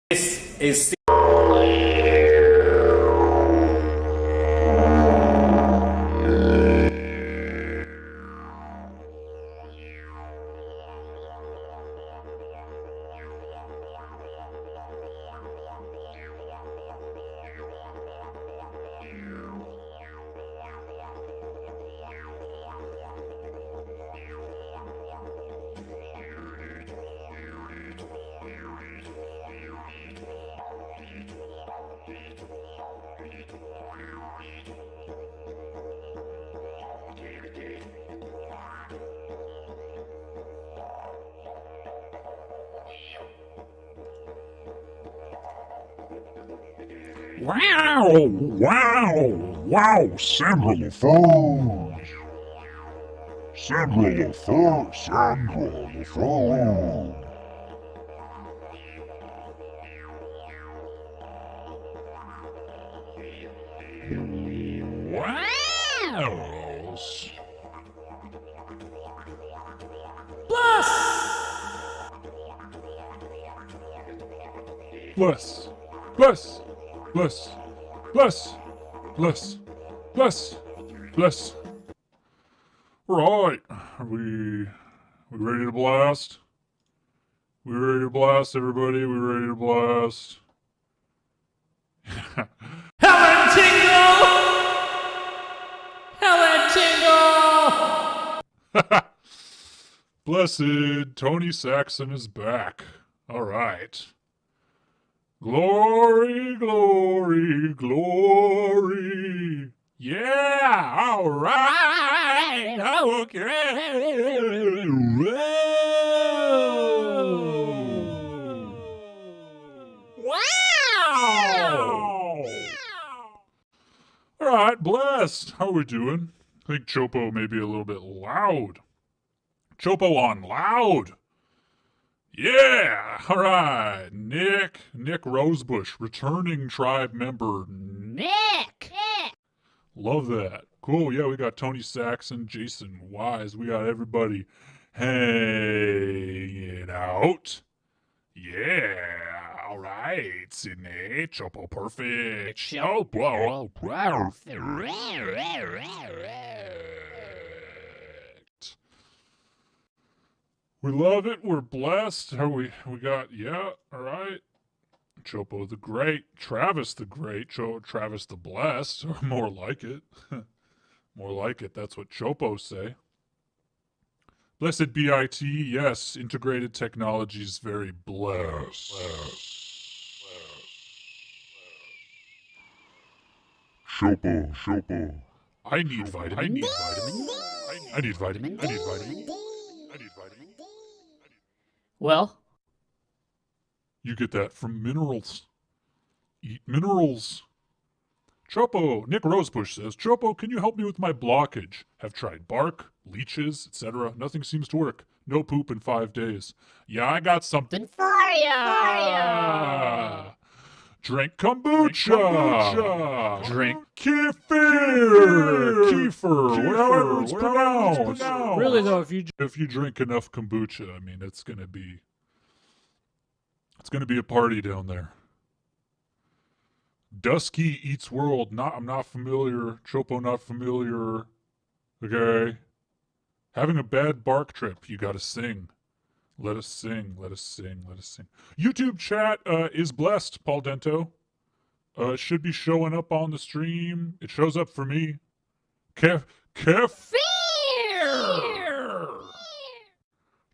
This is Wow! Wow! Wow! Sandra LaForge! Sandra LaForge! Sandra LaForge! Wow! Bless, bless, bless, bless, bless, bless, bless. Right, we ready to blast? We ready to blast, everybody? We ready to blast? Helen Tingle! Helen Tingle! Blessed Tony Saxon is back. All right. Glory, glory, glory. Yeah, all right. Okay. Wow. All right, blessed. How are we doing? I think Chopo may be a little bit loud. Chopo on loud. Yeah, all right. Nick Rosebush, returning tribe member. Nick! Love that. Cool. Yeah, we got Tony Saxon, Jason Wise. We got everybody hanging out. Yeah. All right, Sydney. Chopo perfect. Chopo perfect. We love it. We're blessed. How we got, yeah, all right. Chopo the Great, Travis the Great, Travis the Blessed, or more like it. More like it. That's what Chopos say. Blessed be IT. Yes, integrated technologies very blessed. Chopo. I need vitamin. I need vitamin. I need vitamin. I need vitamin. I need vitamin. Well, You get that from minerals. Eat minerals. Chopo, Nick Rosebush says, Chopo, can you help me with my blockage? Have tried bark, leeches, etc. Nothing seems to work. No poop in 5 days. Yeah, I got something for ya! Drink kombucha. Drink kefir. Whatever it's pronounced. Really though, if If you drink enough kombucha, I mean, it's gonna be a party down there. Dusky Eats World. I'm not familiar. Chopo, not familiar. Okay. Having a bad bark trip. You gotta sing. Let us sing. Let us sing. Let us sing. YouTube chat is blessed, Paul Dento. It should be showing up on the stream. It shows up for me. Kefir!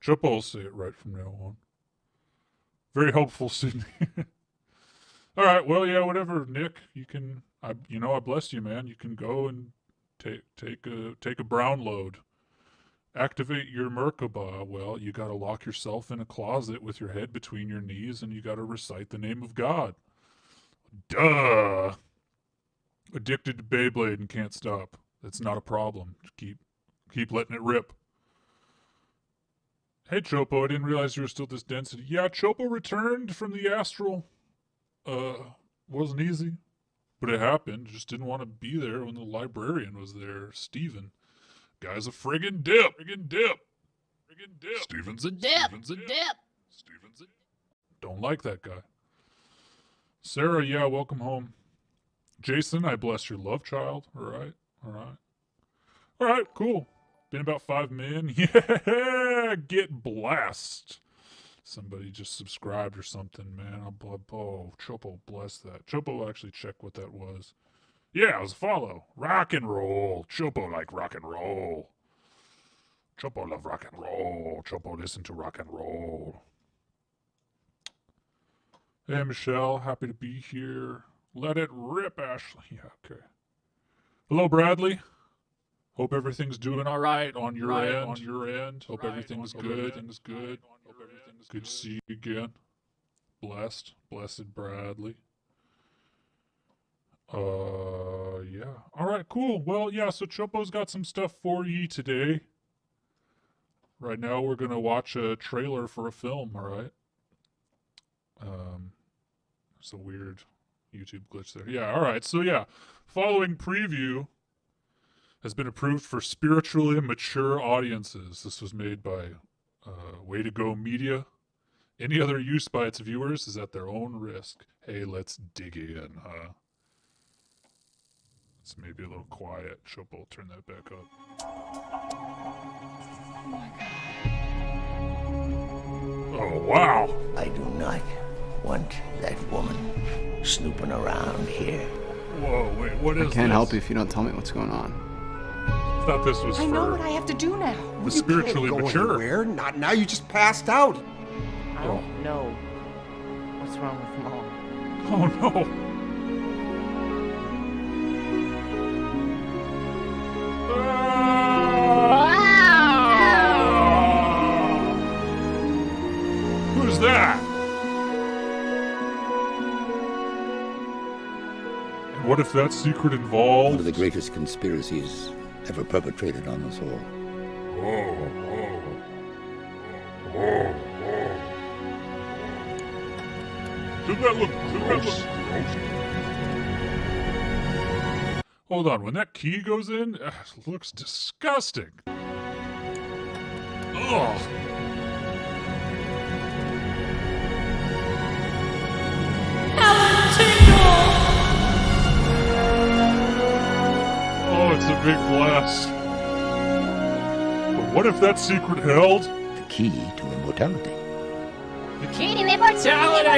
Chopo will say it right from now on. Very helpful, Sydney. All right, well, yeah, whatever, Nick. You can, I bless you, man. You can go and take a brown load. Activate your Merkaba. Well, you got to lock yourself in a closet with your head between your knees, and you got to recite the name of God. Duh. Addicted to Beyblade and can't stop. That's not a problem. Just keep letting it rip. Hey, Chopo, I didn't realize you were still this density. Yeah, Chopo returned from the astral. Wasn't easy, but it happened. Just didn't want to be there when the librarian was there. Steven. Guy's a friggin' dip. Steven's a dip. Don't like that guy. Sarah, yeah, welcome home. Jason, I bless your love child. All right. All right, cool. Been about 5 min. Yeah, get blessed. Somebody just subscribed or something, man. Oh, Chopo, bless that. Chopo will actually check what that was. Yeah, it was a follow. Rock and roll. Chopo like rock and roll. Chopo love rock and roll. Chopo listen to rock and roll. Hey, Michelle, happy to be here. Let it rip, Ashley. Yeah, okay. Hello, Bradley. Hope everything's doing all right on your end. Hope everything's good. Good to see you again. Blessed Bradley. Yeah. All right, cool. Well, yeah, so Chopo's got some stuff for ye today. Right now we're going to watch a trailer for a film, all right? There's a weird YouTube glitch there. Yeah, all right. So, yeah, following preview has been approved for spiritually mature audiences. This was made by Way to Go Media. Any other use by its viewers is at their own risk. Hey, let's dig in, huh? It's maybe a little quiet. Chopo, turn that back up. Oh, wow. I do not want that woman snooping around here. Whoa, wait, what is I can't this? help you if you don't tell me what's going on. I thought this was I know for what I have to do now. the spiritually Can't go mature. anywhere. Not now. You just passed out. I don't know what's wrong with Mom. Oh, no. Who's that? And what if that secret One involved? of the greatest conspiracies ever perpetrated on us all. Doesn't that look gross? Hold on, when that key goes in, it looks disgusting. Ugh. Oh, it's a big blast. But what if that secret held? The key to immortality. Key to immortality!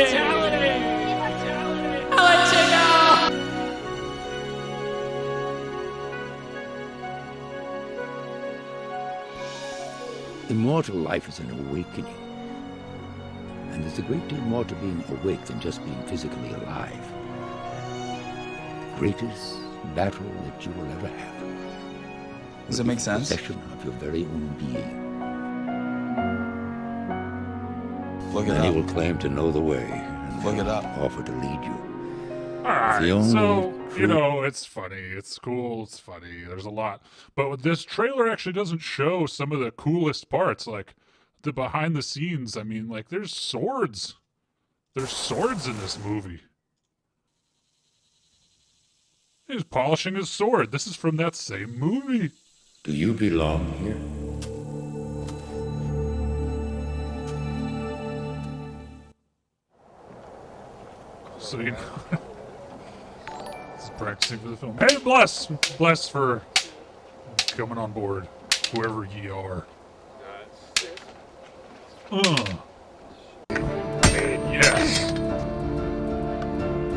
Immortal life is an awakening. And there's a great deal more to being awake than just being physically alive. The greatest battle that you will ever have. Does will it make be sense? Possession of your very own being. Look it Many up. will claim to know the way, and Look it they'll up. offer to lead you. Alright, the only so, you true- know, it's funny, it's cool, it's funny, there's a lot. But this trailer actually doesn't show some of the coolest parts, like the behind the scenes. I mean, like, there's swords. There's swords in this movie. He's polishing his sword. This is from that same movie. Do you belong here? So, you know, this is practicing for the film. Hey, bless! Bless for coming on board, whoever ye are. Yes!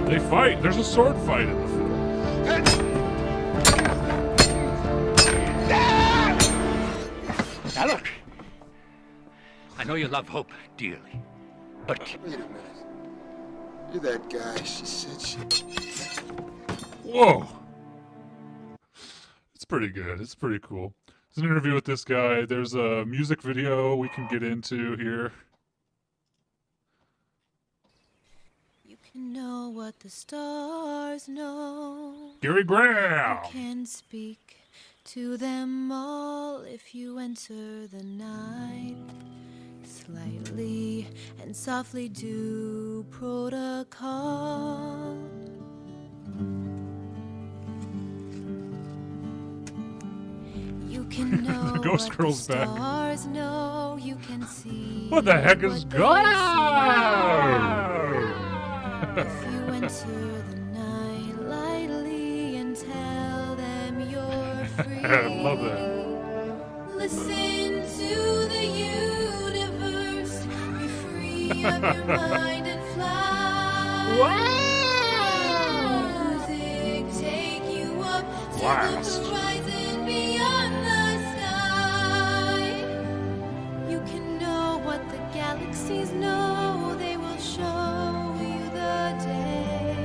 They fight! There's a sword fight in the film. Now look, I know you love Hope dearly, but Wait a minute. You're that guy she said she... Whoa! It's pretty good. It's pretty cool. There's an interview with this guy. There's a music video we can get into here. You can know what the stars know. Gary Graham! You can speak to them all if you enter the night. Slightly and softly do protocol. You can know The Ghost what Girl's the back. stars know. You can see What the heck is what they going see. on? If you enter the night lightly and tell them you're free. I love that. Listen to the universe, be free of your mind and fly. Music take you up to Blast. the horizon beyond the sky. You can know what the galaxies know, they will show you the day.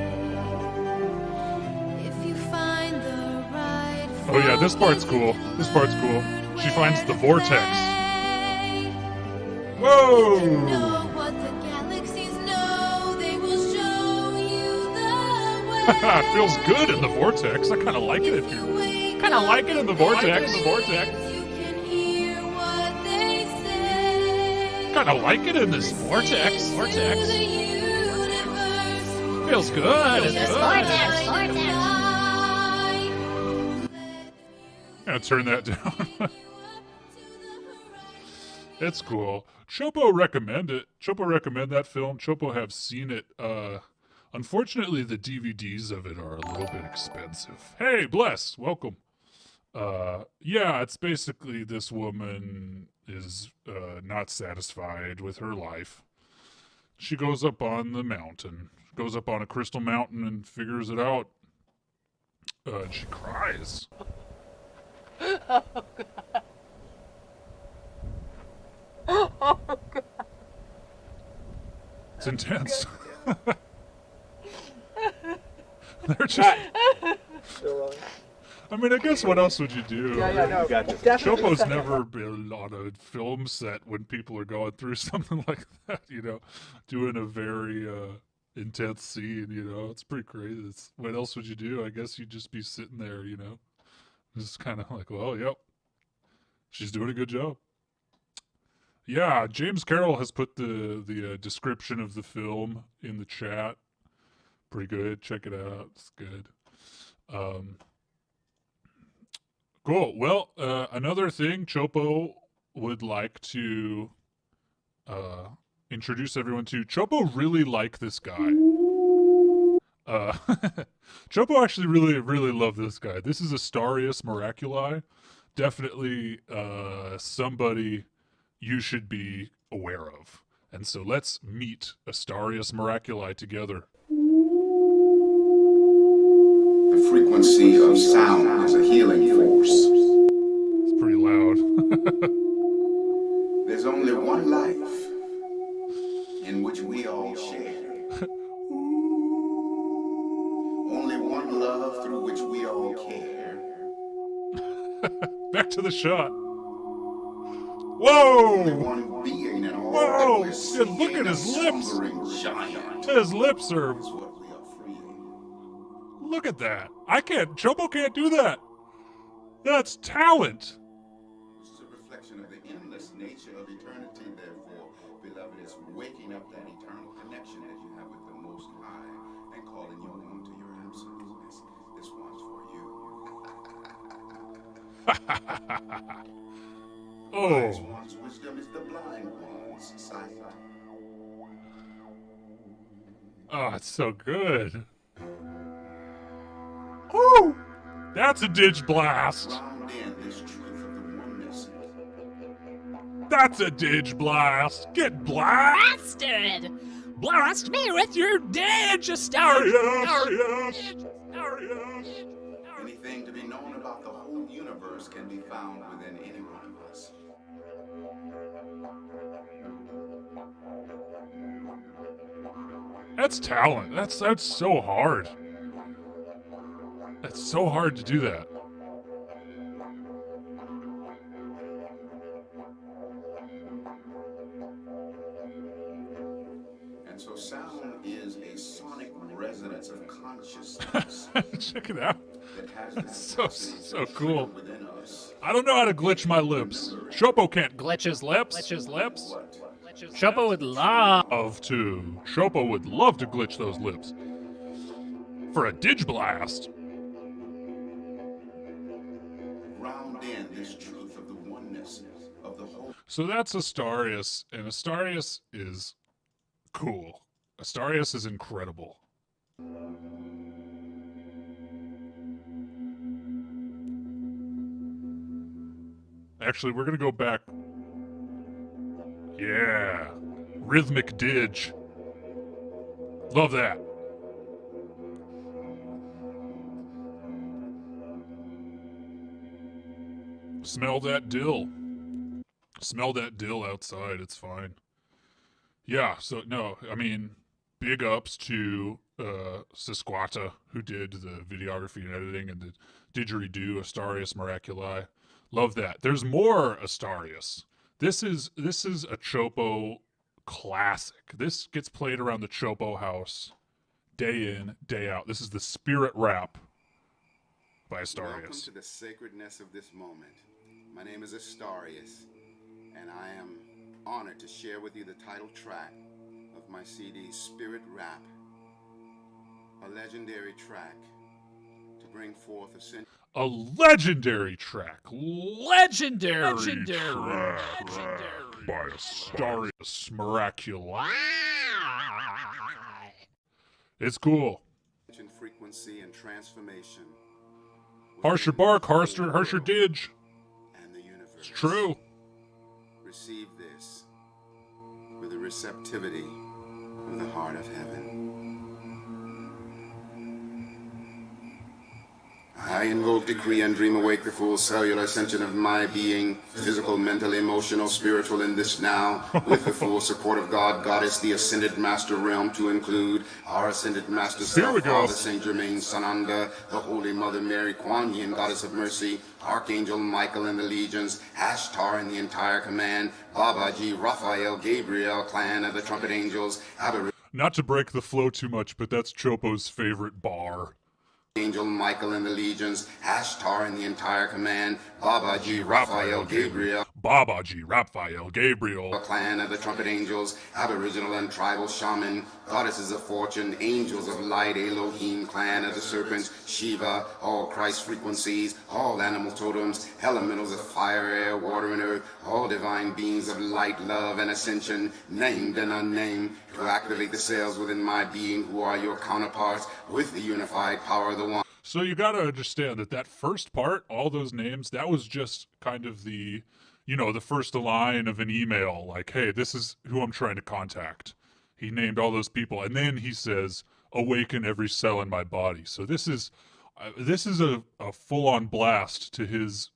If you find the right Oh yeah, this part's cool. This part's cool. She finds the vortex. Whoa! Know what the galaxies know, they will show you the way. It feels good in the vortex. I kind of like it if you kind of like it in the vortex. You can hear what they say. Kind of like it in this vortex. To the universe, Feels good. It's This good. vortex. Gonna turn that down. It's cool. Chopo recommend it. Chopo recommend that film. Chopo have seen it. Unfortunately, the DVDs of it are a little bit expensive. Hey, Bless, welcome. Yeah, it's basically this woman is not satisfied with her life. She goes up on the mountain, goes up on a crystal mountain and figures it out. And she cries. It's intense. They're just. I mean, I guess what else would you do? no. Chopo's never been on a film set when people are going through something like that, doing a very intense scene, It's pretty crazy. What else would you do? I guess you'd just be sitting there, Just kind of like, well, yep. She's doing a good job. Yeah, James Carroll has put the description of the film in the chat. Pretty good. Check it out. It's good. Cool. Well, another thing Chopo would like to introduce everyone to. Chopo really liked this guy. Chopo actually really, really loved this guy. This is Astarius Miraculi. Definitely somebody you should be aware of. And so let's meet Astarius Miraculi together. The frequency of sound is a healing force. It's pretty loud. There's only one life in which we all share. Only one love through which we all care. Back to the shot. Whoa! Only one being in all Whoa! that we're seeing, Look at his a lips. slumbering giant. His lips are. Is what we are freeing. Look at that. Chopo can't do that. That's talent. This is a reflection of the endless nature of eternity, therefore, beloved, is waking up that eternal connection that you have with the Most High and calling you home to your absoluteness. This one's for you. Wise Oh. one's wisdom is the blind one's sight. Oh, it's so good. Oh! That's a ditch blast. Ground in this truth of the oneness. That's a ditch blast. Get blast. Bastard! Blast me with your ditch, Arius. Anything to be known about the whole universe can be found within any one of us. That's talent. That's so hard. That's so hard to do that. And so sound is a sonic resonance of consciousness Check it out. that has the So capacity to cool. fill within us. I don't know how to glitch my lips. Chopo can't glitch his lips. What? Chopo would love. Chopo would love to glitch those lips. For a Digiblast. Ground in this truth of the oneness of the whole. So that's Astarius, and Astarius is cool. Astarius is incredible. Actually, we're gonna go back. Yeah. Rhythmic didge. Love that. Smell that dill. Smell that dill outside. It's fine. Yeah, so no, I mean, big ups to Sisquata, who did the videography and editing and the didgeridoo Astarius Miraculi. Love that. There's more Astarius. This is a Chopo classic. This gets played around the Chopo house day in, day out. This is the Spirit Rap by Astarius. Welcome to the sacredness of this moment. My name is Astarius, and I am honored to share with you the title track of my CD, Spirit Rap, a legendary track to bring forth a legendary track. Legendary track by Astarius Miraculi. It's cool. frequency and transformation. Harsher bark, harsher didge. And the universe. It's true. Receive this with the receptivity of the heart of heaven. I invoke, decree, and dream awake the full cellular ascension of my being, physical, mental, emotional, spiritual, in this now, with the full support of God, Goddess, the Ascended Master Realm, to include our Ascended Master Self, Father Saint Germain, Sananda, the Holy Mother Mary, Kuan Yin, Goddess of Mercy, Archangel Michael and the legions, Ashtar and the entire command, Babaji, Raphael, Gabriel, clan of the trumpet angels, Not to break the flow too much, but that's Chopo's favorite bar. Angel Michael and the legions, Ashtar and the entire command, Babaji, Raphael, Gabriel, Babaji, Raphael, Gabriel, clan of the trumpet angels, aboriginal and tribal shaman, goddesses of fortune, angels of light, Elohim, clan of the serpents, Shiva, all Christ frequencies, all animal totems, elementals of fire, air, water, and earth, all divine beings of light, love, and ascension, named and unnamed, to activate the cells within my being who are your counterparts with the unified power of the one. So you got to understand that first part, all those names, that was just kind of the, the first line of an email, like, hey, this is who I'm trying to contact. He named all those people, and then he says, awaken every cell in my body. So this is a full-on blast to his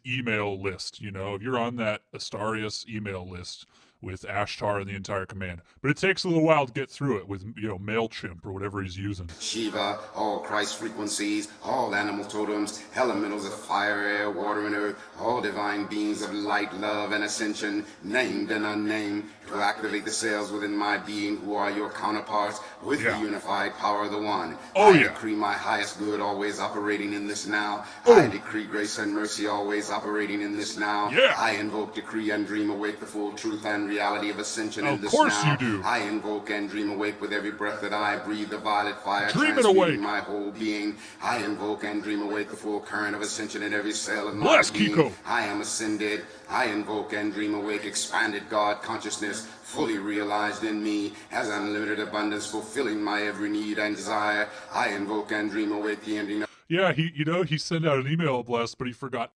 email list. If you're on that Astarius email list with Ashtar and the entire command. But it takes a little while to get through it with, MailChimp or whatever he's using. Shiva, all Christ frequencies, all animal totems, elementals of fire, air, water, and earth, all divine beings of light, love, and ascension, named and unnamed, to activate the cells within my being who are your counterparts with the unified power of the one. I decree my highest good always operating in this now. I decree grace and mercy always operating in this now. I invoke, decree, and dream awake the full truth and reality of ascension in this now. Of course you do. I invoke and dream awake with every breath that I breathe the violet fire Dream it awake. my whole being. I invoke and dream awake the full current of ascension in every cell of my Bless being. Kiko. I am ascended. I invoke and dream awake expanded God consciousness fully realized in me as unlimited abundance fulfilling my every need and desire. I invoke and dream awake the ending of he sent out an email blast, but he forgot.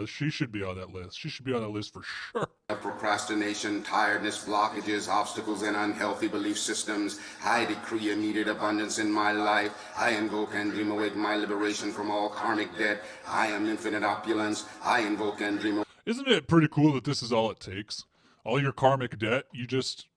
She should be on that list. She should be on that list for sure. procrastination, tiredness, blockages, obstacles, and unhealthy belief systems. I decree immediate abundance in my life. I invoke and dream awake my liberation from all karmic debt. I am infinite opulence. I invoke and dream awake. Isn't it pretty cool that this is all it takes? All your karmic debt, you just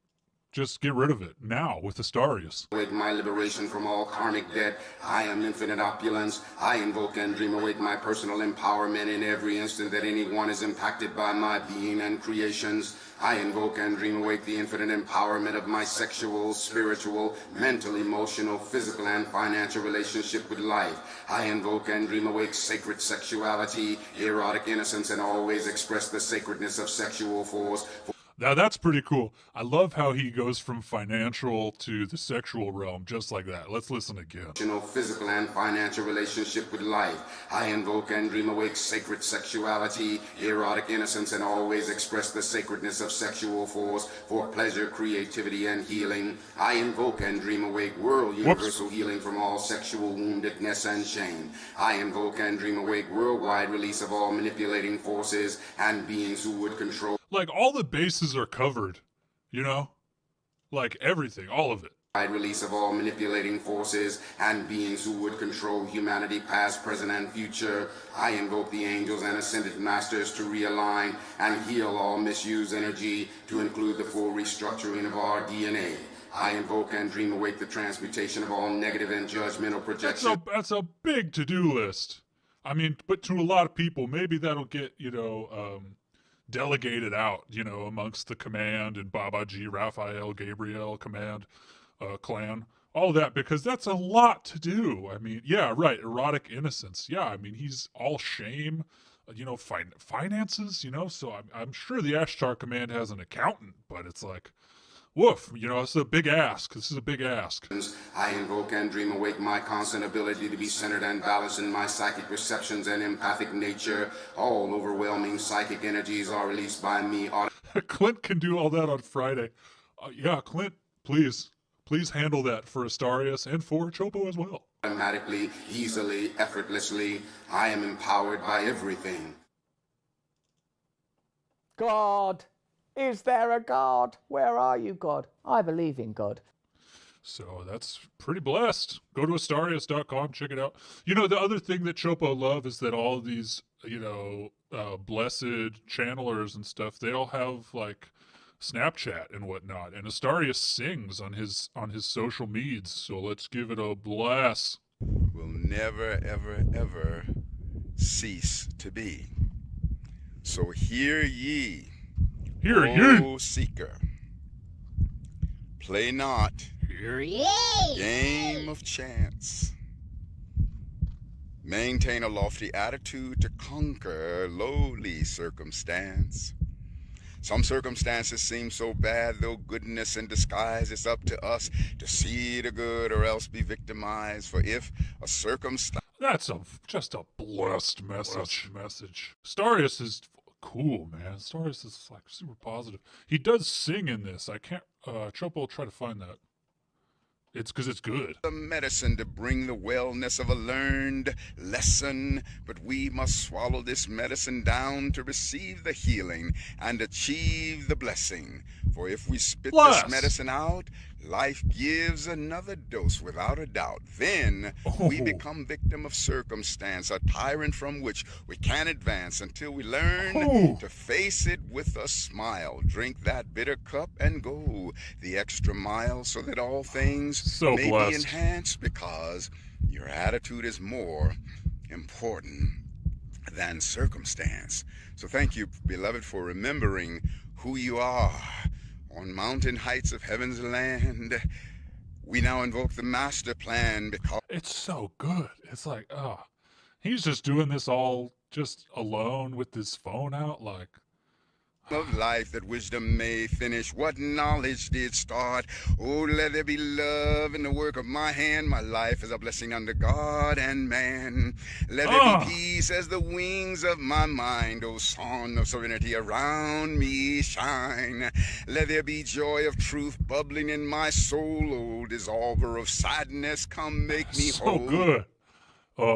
get rid of it now with Astarius. Awake my liberation from all karmic debt. I am infinite opulence. I invoke and dream awake my personal empowerment in every instant that anyone is impacted by my being and creations. I invoke and dream awake the infinite empowerment of my sexual, spiritual, mental, emotional, physical, and financial relationship with life. I invoke and dream awake sacred sexuality, erotic innocence, and always express the sacredness of sexual force. Now that's pretty cool. I love how he goes from financial to the sexual realm just like that. Let's listen again. Physical and financial relationship with life. I invoke and dream awake sacred sexuality, erotic innocence, and always express the sacredness of sexual force for pleasure, creativity, and healing. I invoke and dream awake world universal healing from all sexual woundedness and shame. I invoke and dream awake worldwide release of all manipulating forces and beings who would control. Like, all the bases are covered, you know? Like, everything, all of it. Release of all manipulating forces and beings who would control humanity past, present, and future. I invoke the angels and ascended masters to realign and heal all misused energy to include the full restructuring of our DNA. I invoke and dream awake the transmutation of all negative and judgmental projections. That's a big to-do list. I mean, but to a lot of people, maybe that'll get, delegated out, amongst the command and Babaji, Raphael, Gabriel, command, clan, all that, because that's a lot to do. I mean, yeah, right, erotic innocence. Yeah, I mean, he's all shame, finances, so I'm sure the Ashtar command has an accountant, but it's like, woof, it's a big ask. This is a big ask. I invoke and dream awake my constant ability to be centered and balanced in my psychic perceptions and empathic nature. All overwhelming psychic energies are released by me. Clint can do all that on Friday. Yeah, Clint, please handle that for Astarius and for Chopo as well. Automatically, easily, effortlessly, I am empowered by everything. God. Is there a God? Where are you, God? I believe in God. So that's pretty blessed. Go to Astarius.com, check it out. The other thing that Chopo love is that all these, blessed channelers and stuff, they all have like Snapchat and whatnot. And Astarius sings on his social medias. So let's give it a bless. Will never, ever, ever cease to be. So hear ye. Hear ye, O seeker, play not game of chance. Maintain a lofty attitude to conquer lowly circumstance. Some circumstances seem so bad, though goodness in disguise. It's up to us to see the good or else be victimized. For if a circumstance... That's just a blessed message. Astarius is cool, man. Astarius is like super positive. He does sing in this. I can't, Chopo will try to find that. It's because it's good. The medicine to bring the wellness of a learned lesson, but we must swallow this medicine down to receive the healing and achieve the blessing. For if we spit this medicine out, life gives another dose without a doubt. Then we become victim of circumstance, a tyrant from which we can't advance until we learn to face it with a smile. Drink that bitter cup and go the extra mile so that all things may be enhanced, because your attitude is more important than circumstance. So thank you, beloved, for remembering who you are. On mountain heights of heaven's land, we now invoke the master plan because... It's so good. It's like, he's just doing this all just alone with his phone out, like... of life, that wisdom may finish what knowledge did start. Oh, let there be love in the work of my hand. My life is a blessing unto God and man. Let there be peace as the wings of my mind. Oh, sun of serenity around me shine. Let there be joy of truth bubbling in my soul. Oh, dissolver of sadness, come make me whole. So good.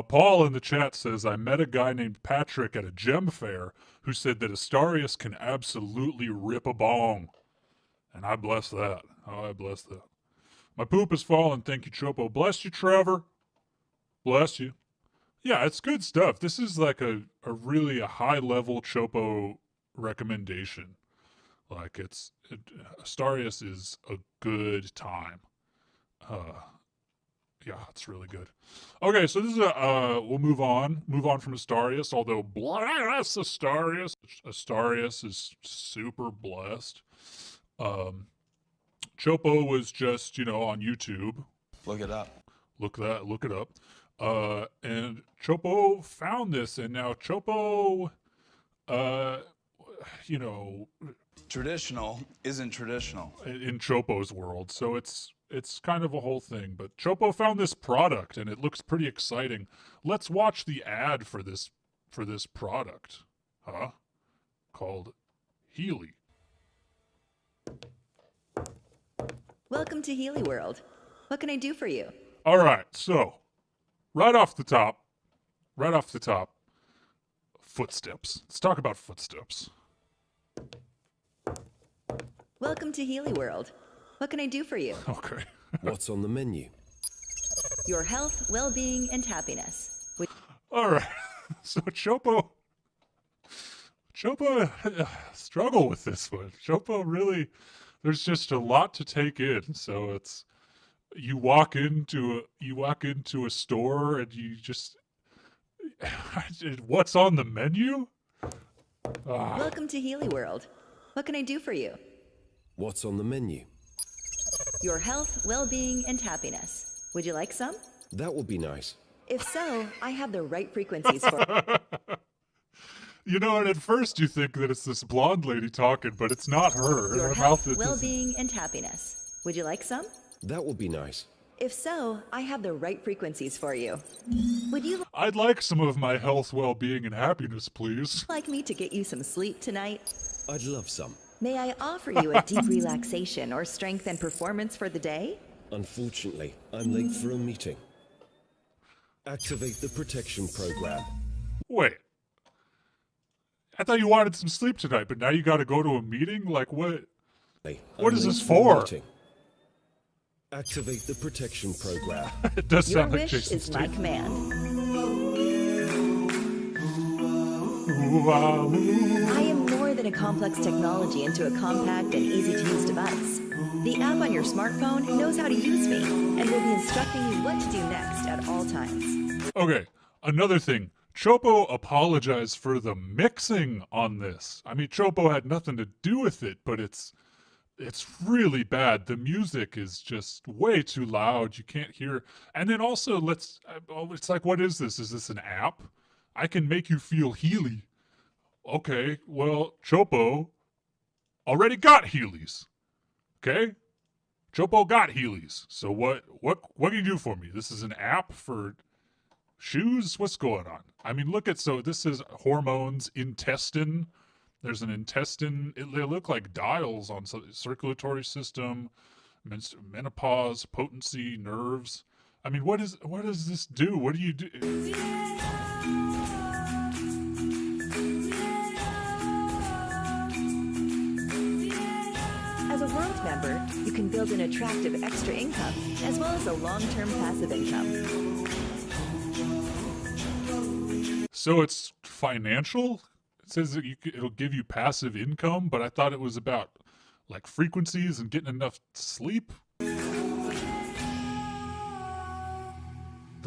Paul in the chat says, I met a guy named Patrick at a gem fair who said that Astarius can absolutely rip a bong. And I bless that. Oh, I bless that. My poop has fallen. Thank you, Chopo. Bless you, Trevor. Bless you. Yeah, it's good stuff. This is like a really high-level Chopo recommendation. Like, Astarius is a good time. Yeah, it's really good. Okay, so this is we'll move on from Astarius, although bless Astarius. Astarius is super blessed. Chopo was just, on YouTube. Look it up. Look it up. And Chopo found this, and now Chopo, Traditional isn't traditional. in Chopo's world. So it's kind of a whole thing. But Chopo found this product and it looks pretty exciting. Let's watch the ad for this product. Huh? Called Healy. Welcome to Healy World. What can I do for you? All right. So, right off the top, footsteps. Let's talk about footsteps. Welcome to Healy World. What can I do for you? Okay. What's on the menu? Your health, well-being, and happiness. All right. So Chopo struggle with this one. Chopo really, there's just a lot to take in. So it's you walk into a store and you just what's on the menu? Welcome to Healy World. What can I do for you? What's on the menu? Your health, well-being, and happiness. Would you like some? That would be nice. If so, I have the right frequencies for You know, and at first you think that it's this blonde lady talking, but it's not her. Your Her health, mouth is well-being, and happiness. Would you like some? That would be nice. If so, I have the right frequencies for you. Would you I'd like some of my health, well-being, and happiness, please. like me to get you some sleep tonight? I'd love some. May I offer you a deep relaxation or strength and performance for the day? Unfortunately, I'm late for a meeting. Activate the protection program. Wait. I thought you wanted some sleep tonight, but now you got to go to a meeting? Like, what? What is this for? Activate the protection program. It does Your sound like wish Jason is my Statham. command. I am more than a complex technology into a compact and easy-to-use device. The app on your smartphone knows how to use me and will be instructing you what to do next at all times. Okay, another thing. Chopo apologized for the mixing on this. I mean, Chopo had nothing to do with it, but it's really bad. The music is just way too loud. You can't hear. And then also, it's like, what is this? Is this an app? I can make you feel Healy. Okay, well, Chopo already got Heelys. Okay? Chopo got Heelys. So what can you do for me? This is an app for shoes? What's going on? I mean, so this is hormones, intestine. There's an intestine. They look like dials on circulatory system, menopause, potency, nerves. I mean, what does this do? What do you do? As a world member, you can build an attractive extra income as well as a long-term passive income. So it's financial? It says that it'll give you passive income, but I thought it was about like frequencies and getting enough sleep. The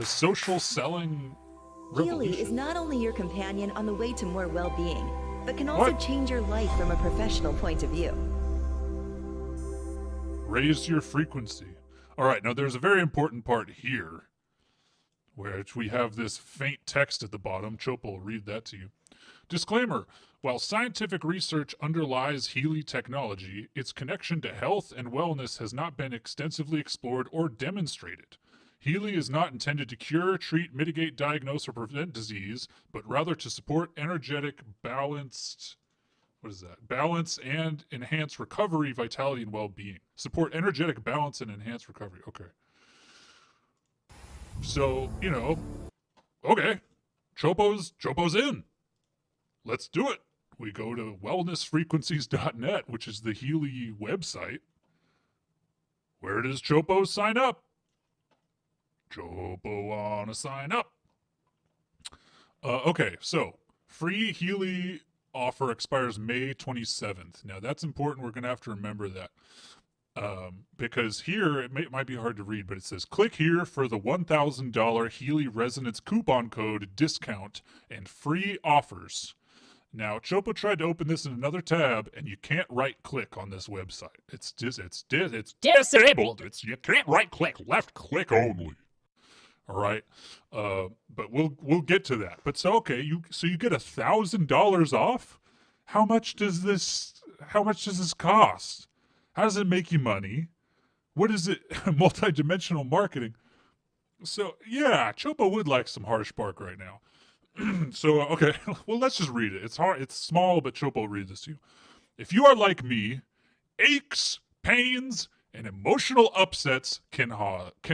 social selling revolution. Healy is not only your companion on the way to more well-being, but can also change your life from a professional point of view. Raise your frequency. All right, now there's a very important part here, where we have this faint text at the bottom. Chopo will read that to you. Disclaimer, while scientific research underlies Healy technology, its connection to health and wellness has not been extensively explored or demonstrated. Healy is not intended to cure, treat, mitigate, diagnose, or prevent disease, but rather to support energetic, balance and enhance recovery, vitality, and well-being. Support energetic balance and enhance recovery. Okay. So, okay. Chopo's in. Let's do it. We go to wellnessfrequencies.net, which is the Healy website. Where does Chopo sign up? Chopo wanna sign up. Okay, so free Healy offer expires May 27th. Now that's important. We're gonna have to remember that. Because here, it might be hard to read, but it says, click here for the $1,000 Healy Resonance coupon code discount and free offers. Now, Chopo tried to open this in another tab, and you can't right-click on this website. It's disabled. You can't right-click, left-click only. All right, but we'll get to that. But so okay, you get $1,000 off. How much does this how much does this cost? How does it make you money? What is it? Multi-dimensional marketing. So yeah, Chopo would like some harsh bark right now. So okay, well let's just read it. It's hard. It's small, but Chopo will read this to you. If you are like me, aches, pains, and emotional upsets can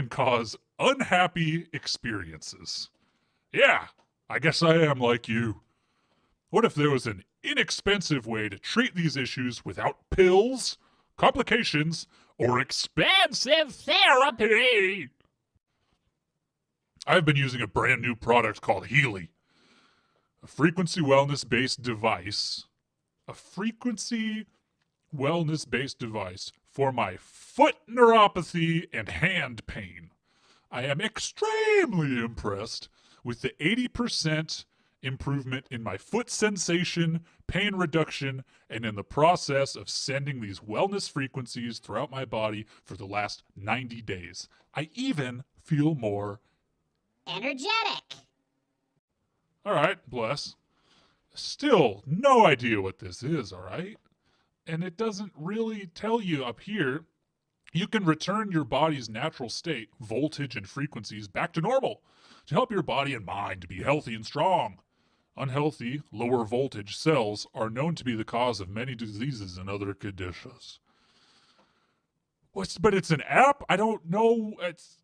cause unhappy experiences. Yeah, I guess I am like you. What if there was an inexpensive way to treat these issues without pills, complications, or expensive therapy? I've been using a brand new product called Healy, a frequency wellness-based device. A frequency wellness-based device for my foot neuropathy and hand pain. I am extremely impressed with the 80% improvement in my foot sensation, pain reduction, and in the process of sending these wellness frequencies throughout my body for the last 90 days. I even feel more energetic. All right, bless. Still, no idea what this is, all right? And it doesn't really tell you up here. You can return your body's natural state, voltage and frequencies, back to normal to help your body and mind to be healthy and strong. Unhealthy, lower voltage cells are known to be the cause of many diseases and other conditions. But it's an app? I don't know. It's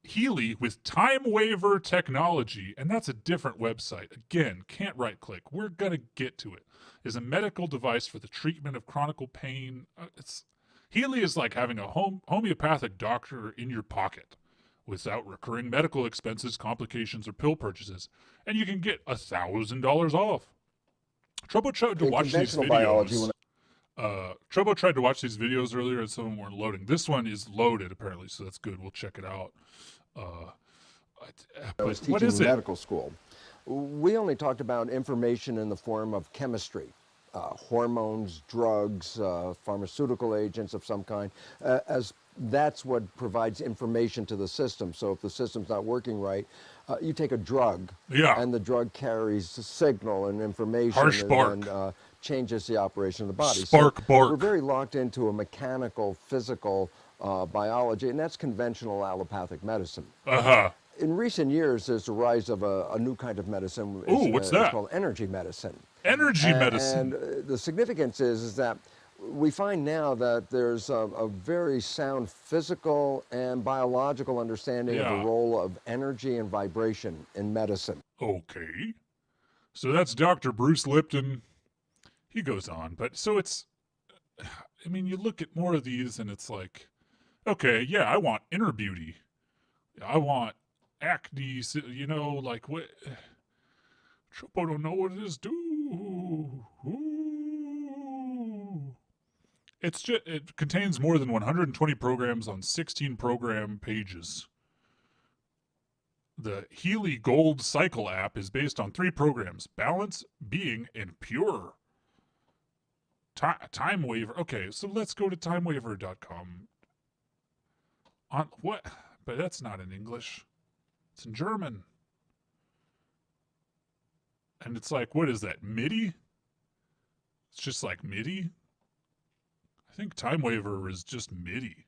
Healy with Time Waver technology, and that's a different website. Again, can't right click. We're going to get to it. Is a medical device for the treatment of chronic pain. Healy is like having a homeopathic doctor in your pocket without recurring medical expenses, complications, or pill purchases. And you can get $1,000 off. Trobo tried to watch these videos. Trobo tried to watch these videos earlier and some of them weren't loading. This one is loaded apparently, so that's good. We'll check it out. I was teaching what is it? medical school. We only talked about information in the form of chemistry, hormones, drugs, pharmaceutical agents of some kind, as that's what provides information to the system. So if the system's not working right, you take a drug, and the drug carries a signal and information Harsh bark. and changes the operation of the body. Spark bark. We're very locked into a mechanical, physical biology, and that's conventional allopathic medicine. In recent years, there's the rise of a new kind of medicine. Ooh, what's that? It's called energy medicine. Energy medicine. And the significance is that we find now that there's a very sound physical and biological understanding of the role of energy and vibration in medicine. Okay. So that's Dr. Bruce Lipton. He goes on, but so it's, I mean, you look at more of these and it's like, okay, yeah, I want inner beauty. I want acne, you know, like what? Chopo don't know what it is. It's just, it contains more than 120 programs on 16 program pages. The Healy Gold Cycle app is based on 3 programs: Balance, Being, and Pure. Time Waver. Okay, so let's go to timewaver.com. On what? But that's not in English. It's in German. And it's like, what is that, MIDI? It's just like MIDI? I think Time Waver is just MIDI.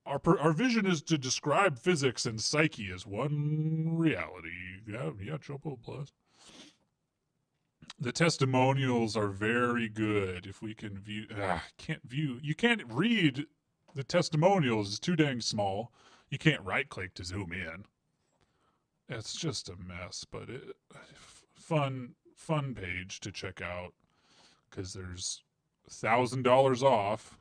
Our vision is to describe physics and psyche as one reality. Yeah, Chopo plus. The testimonials are very good. If we can view, you can't read the testimonials. It's too dang small. You can't right click to zoom in. It's just a mess, but fun page to check out because there's $1,000 off.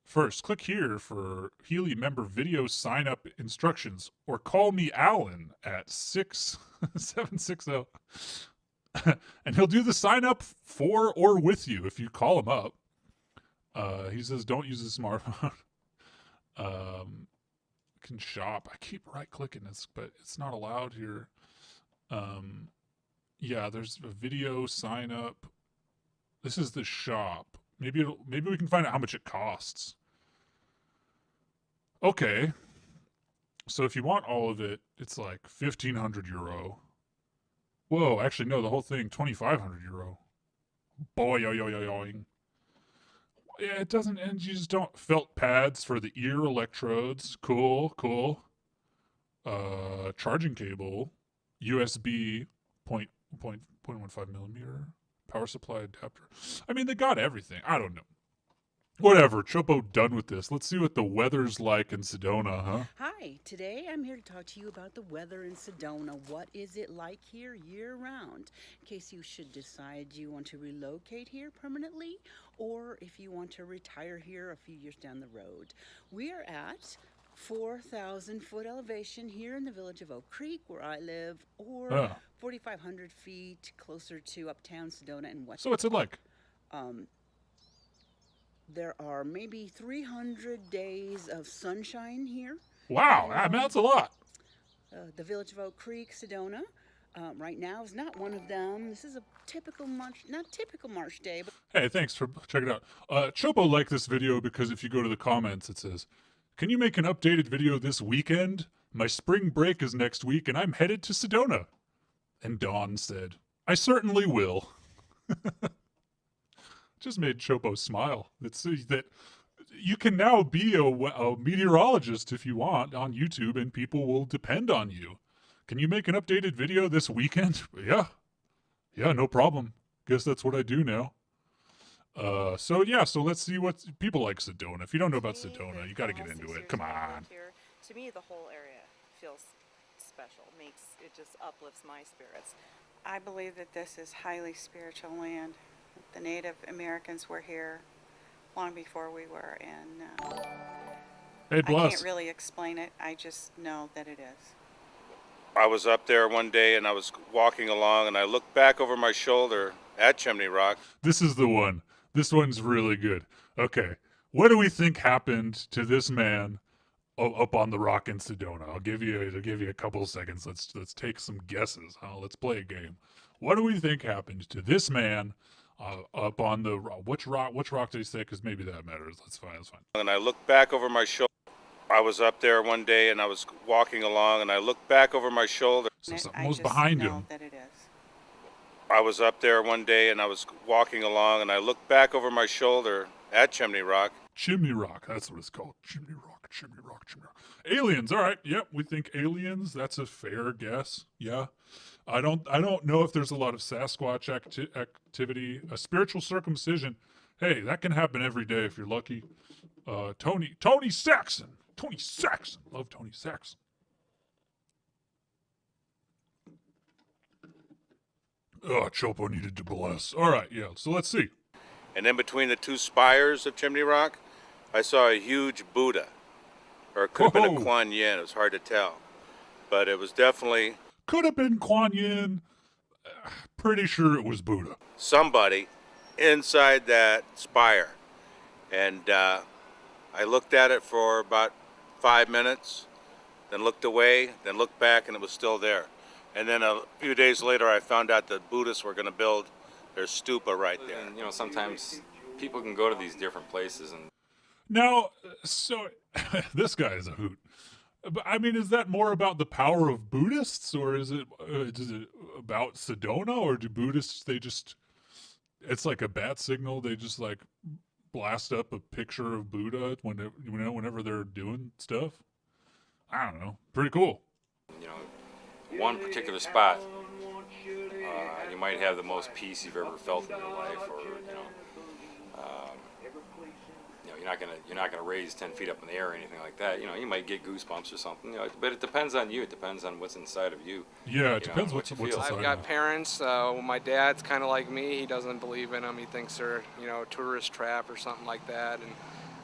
First, click here for Healy member video sign up instructions, or call me Alan at 6760. And he'll do the sign up for or with you if you call him up. He says don't use a smartphone. Can shop. I keep right clicking this, but it's not allowed here. Yeah, there's a video sign up. This is the shop. Maybe we can find out how much it costs. Okay. So if you want all of it, it's like 1,500 euro. Whoa, actually no, the whole thing 2,500 euro. Boing. Yeah, it doesn't, and you just don't felt pads for the ear electrodes. Cool. Charging cable, USB point 0.15 millimeter power supply adapter. I mean, they got everything. I don't know. Whatever. Chopo done with this. Let's see what the weather's like in Sedona, huh? Hi, today I'm here to talk to you about the weather in Sedona. What is it like here year round? In case you should decide you want to relocate here permanently, or if you want to retire here a few years down the road. We are at 4,000 foot elevation here in the village of Oak Creek, where I live, or 4,500 feet closer to uptown Sedona and West. So what's it like? There are maybe 300 days of sunshine here. Wow, that's a lot. The village of Oak Creek, Sedona, right now is not one of them. This is a typical March, not typical March day, but Hey, thanks for checking it out. Chopo liked this video because if you go to the comments, it says, "Can you make an updated video this weekend? My spring break is next week, and I'm headed to Sedona." And Dawn said, "I certainly will." Just made Chopo smile. It's that you can now be a meteorologist if you want on YouTube, and people will depend on you. Can you make an updated video this weekend? Yeah, no problem. Guess that's what I do now. So let's see what people like Sedona. If you don't know about Sedona, you got to get into it. Come on. To me, the whole area feels special. It just uplifts my spirits. I believe that this is highly spiritual land. The Native Americans were here long before we were, and hey, I can't really explain it. I just know that it is. I was up there one day and I was walking along and I looked back over my shoulder at Chimney Rock. This is the one. This one's really good. Okay, what do we think happened to this man up on the rock in Sedona? I'll give you a couple of seconds. Let's take some guesses. Let's play a game. What do we think happened to this man up on the which rock did he say? Because maybe that matters. That's fine. And I looked back over my shoulder. I was up there one day and I was walking along and I looked back over my shoulder. So something was behind him. That it is. I was up there one day and I was walking along and I looked back over my shoulder at Chimney Rock. Chimney Rock, that's what it's called. Chimney Rock. Aliens, all right. Yep, we think aliens. That's a fair guess. Yeah. I don't know if there's a lot of Sasquatch activity. A spiritual circumcision. Hey, that can happen every day if you're lucky. Tony Saxon. Love Tony Saxon. Oh, Chopo needed to bless. All right, yeah. So let's see. And in between the two spires of Chimney Rock, I saw a huge Buddha. Or it could have been a Kuan Yin. It was hard to tell. But it was definitely... Could have been Kuan Yin. Pretty sure it was Buddha. Somebody inside that spire. And I looked at it for about 5 minutes, then looked away, then looked back, and it was still there. And then a few days later, I found out that Buddhists were going to build their stupa right there. And, sometimes people can go to these different places and... Now, so this guy is a hoot. But I mean, is that more about the power of Buddhists, or is it about Sedona, or do Buddhists, it's like a bat signal, they just like blast up a picture of Buddha whenever they're doing stuff? I don't know. Pretty cool. One particular spot, you might have the most peace you've ever felt in your life, or you're not gonna raise 10 feet up in the air or anything like that. You might get goosebumps or something. But it depends on you. It depends on what's inside of you. Yeah, it depends what you feel. I've got parents. My dad's kind of like me. He doesn't believe in them. He thinks they're a tourist trap or something like that. And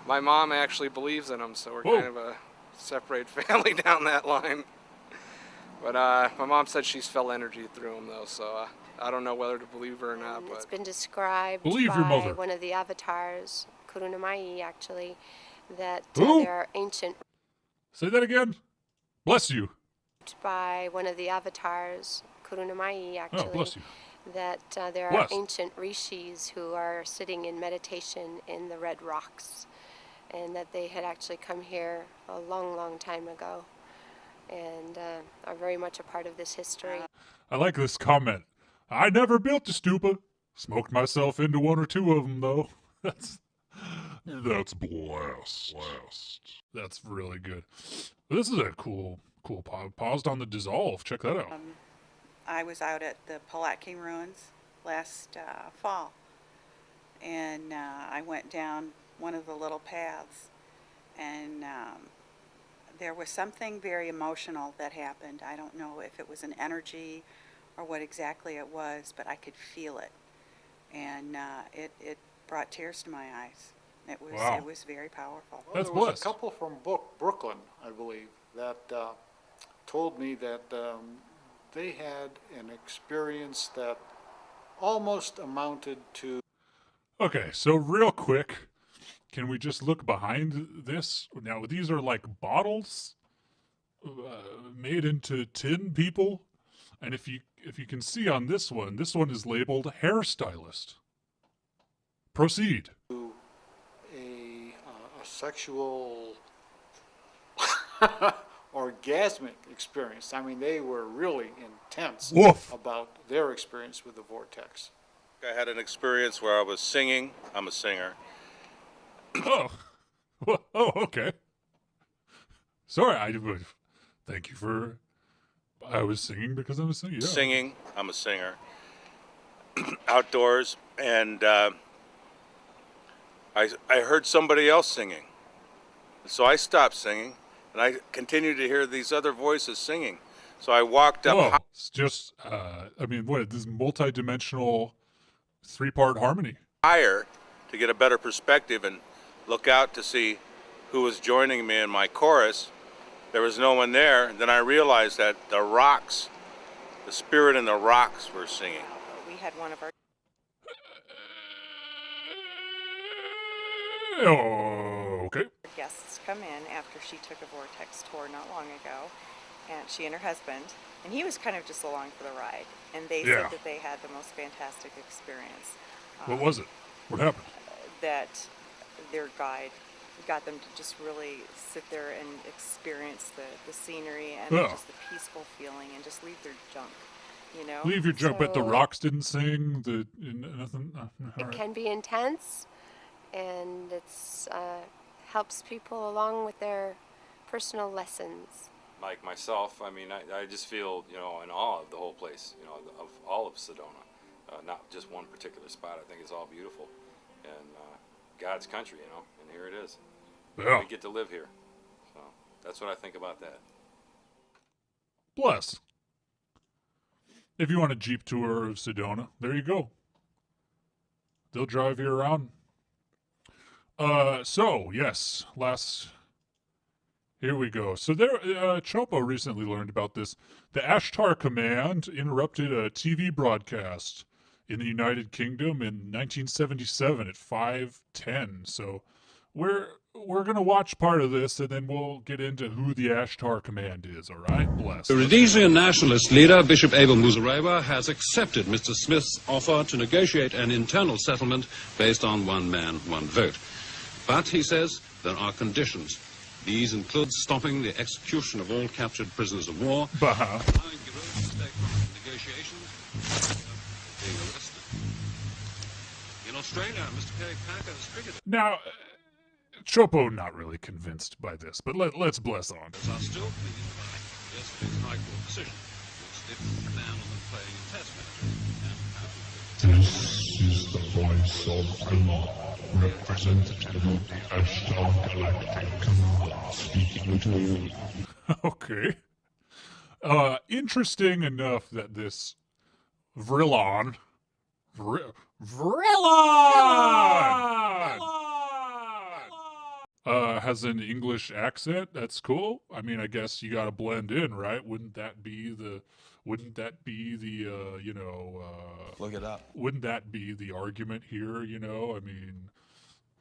my mom actually believes in them. So we're kind of a separate family down that line. But my mom said she's felt energy through them though. So I don't know whether to believe her or not. But it's been described believe by your mother. One of the avatars, Kurunamai, actually, that there are ancient... Say that again? Bless you. By one of the avatars, Kurunamai, actually, bless you. that there are ancient rishis who are sitting in meditation in the red rocks, and that they had actually come here a long, long time ago, and are very much a part of this history. I like this comment. I never built a stupa, Smoked myself into one or two of them, though. That's blast. That's really good. This is a cool paused on the dissolve. Check that out. I was out at the Pulaski Ruins last fall, and I went down one of the little paths, and there was something very emotional that happened. I don't know if it was an energy or what exactly it was, but I could feel it, and it brought tears to my eyes. It was very powerful. Well, there was a couple from Brooklyn, I believe, that told me that they had an experience that almost amounted to... Okay, so real quick, can we just look behind this? Now, these are like bottles made into tin, people. And if you can see on this one is labeled hairstylist. Proceed. A sexual orgasmic experience. I mean, they were really intense about their experience with the vortex. I had an experience where I was singing. I'm a singer. Oh, okay. Sorry, thank you for. I was singing because I'm a singer. Yeah. Singing. I'm a singer. Outdoors, and I heard somebody else singing. So I stopped singing, and I continued to hear these other voices singing. So I walked up. Oh, it's just, I mean, what, this multi-dimensional 3-part harmony. Higher to get a better perspective and look out to see who was joining me in my chorus. There was no one there. And then I realized that the rocks, the spirit in the rocks were singing. We had one of our Okay. guests come in after she took a vortex tour not long ago, and she and her husband, and he was kind of just along for the ride, and they said that they had the most fantastic experience. What was it? What happened? That their guide got them to just really sit there and experience the scenery and just the peaceful feeling and just leave their junk, you know? Leave your junk, but the rocks didn't sing, nothing? It can be intense, and it's helps people along with their personal lessons. Like myself, I mean, I just feel, you know, in awe of the whole place, you know, of all of Sedona. Not just one particular spot. I think it's all beautiful. And God's country, you know, and here it is. Yeah. We get to live here. So that's what I think about that. Bless. If you want a Jeep tour of Sedona, there you go. They'll drive you around. So, yes, here we go. So there, Chopo recently learned about this. The Ashtar Command interrupted a TV broadcast in the United Kingdom in 1977 at 5:10. So we're going to watch part of this, and then we'll get into who the Ashtar Command is, all right? Bless. The Rhodesian nationalist leader, Bishop Abel Muzorewa, has accepted Mr. Smith's offer to negotiate an internal settlement based on one man, one vote. But, he says, there are conditions. These include stopping the execution of all captured prisoners of war, allowing Giroux to stake on negotiations, being arrested. In Australia, Mr. Kerry Packer has triggered... Now, Chopo not really convinced by this, but let's bless on. ...are still pleading by yesterday's High Court decision, which lifts the ban on them playing in test matches. This is the voice of Allah, representative of the Ashtar Galactic Command, speaking to you. Okay. Interesting enough that this Vrillon has an English accent. That's cool. I mean, I guess you gotta blend in, right? Wouldn't that be the you know, look it up. Wouldn't that be the argument here, you know? I mean,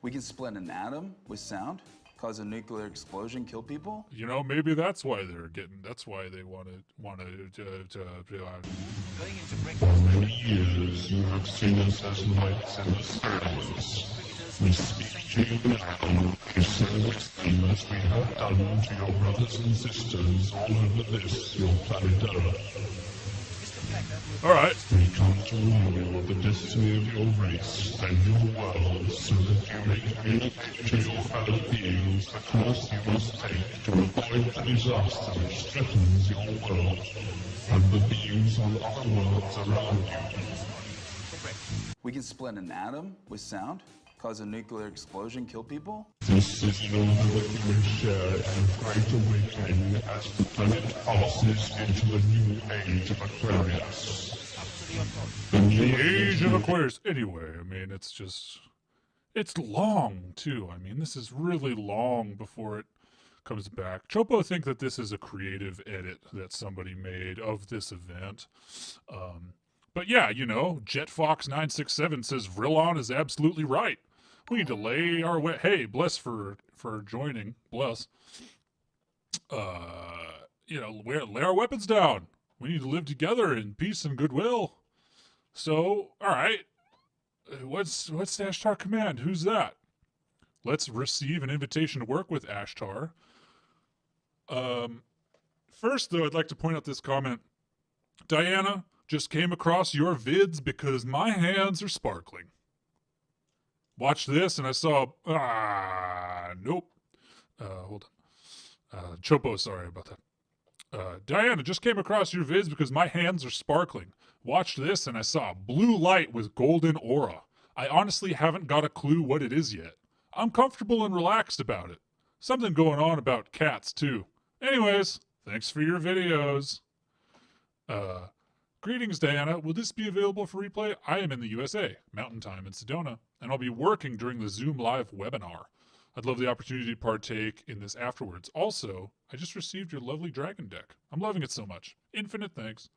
we can split an atom with sound, cause a nuclear explosion, kill people. You know, maybe that's why that's why they want to For many years you have seen us as lights in the stars. We speak to you now to serve the same as we have done to your brothers and sisters all over this, your planet Earth. Alright. We come to warn you of the destiny of your race and your world, so that you may communicate to your fellow beings the course you must take to avoid the disaster which threatens your world and the beings on other worlds around you. We can split an atom with sound, cause a nuclear explosion, kill people. This is in order that you may share in the Great Awakening as the planet passes into the new age of Aquarius. The age of Aquarius. Anyway, I mean, it's long, too. I mean, this is really long before it comes back. Chopo think that this is a creative edit that somebody made of this event. But yeah, you know, JetFox967 says Vrillon is absolutely right. We need to lay our way. Hey, bless for joining. Bless. You know, lay our weapons down. We need to live together in peace and goodwill. So, all right. What's the Ashtar command? Who's that? Let's receive an invitation to work with Ashtar. First, though, I'd like to point out this comment. Diana, just came across your vids because my hands are sparkling. Watched this and I saw, nope. Hold on. Chopo, sorry about that. Diana, just came across your vids because my hands are sparkling. Watched this and I saw blue light with golden aura. I honestly haven't got a clue what it is yet. I'm comfortable and relaxed about it. Something going on about cats, too. Anyways, thanks for your videos. Greetings, Diana. Will this be available for replay? I am in the USA, Mountain Time in Sedona, and I'll be working during the Zoom Live webinar. I'd love the opportunity to partake in this afterwards. Also, I just received your lovely dragon deck. I'm loving it so much. Infinite thanks.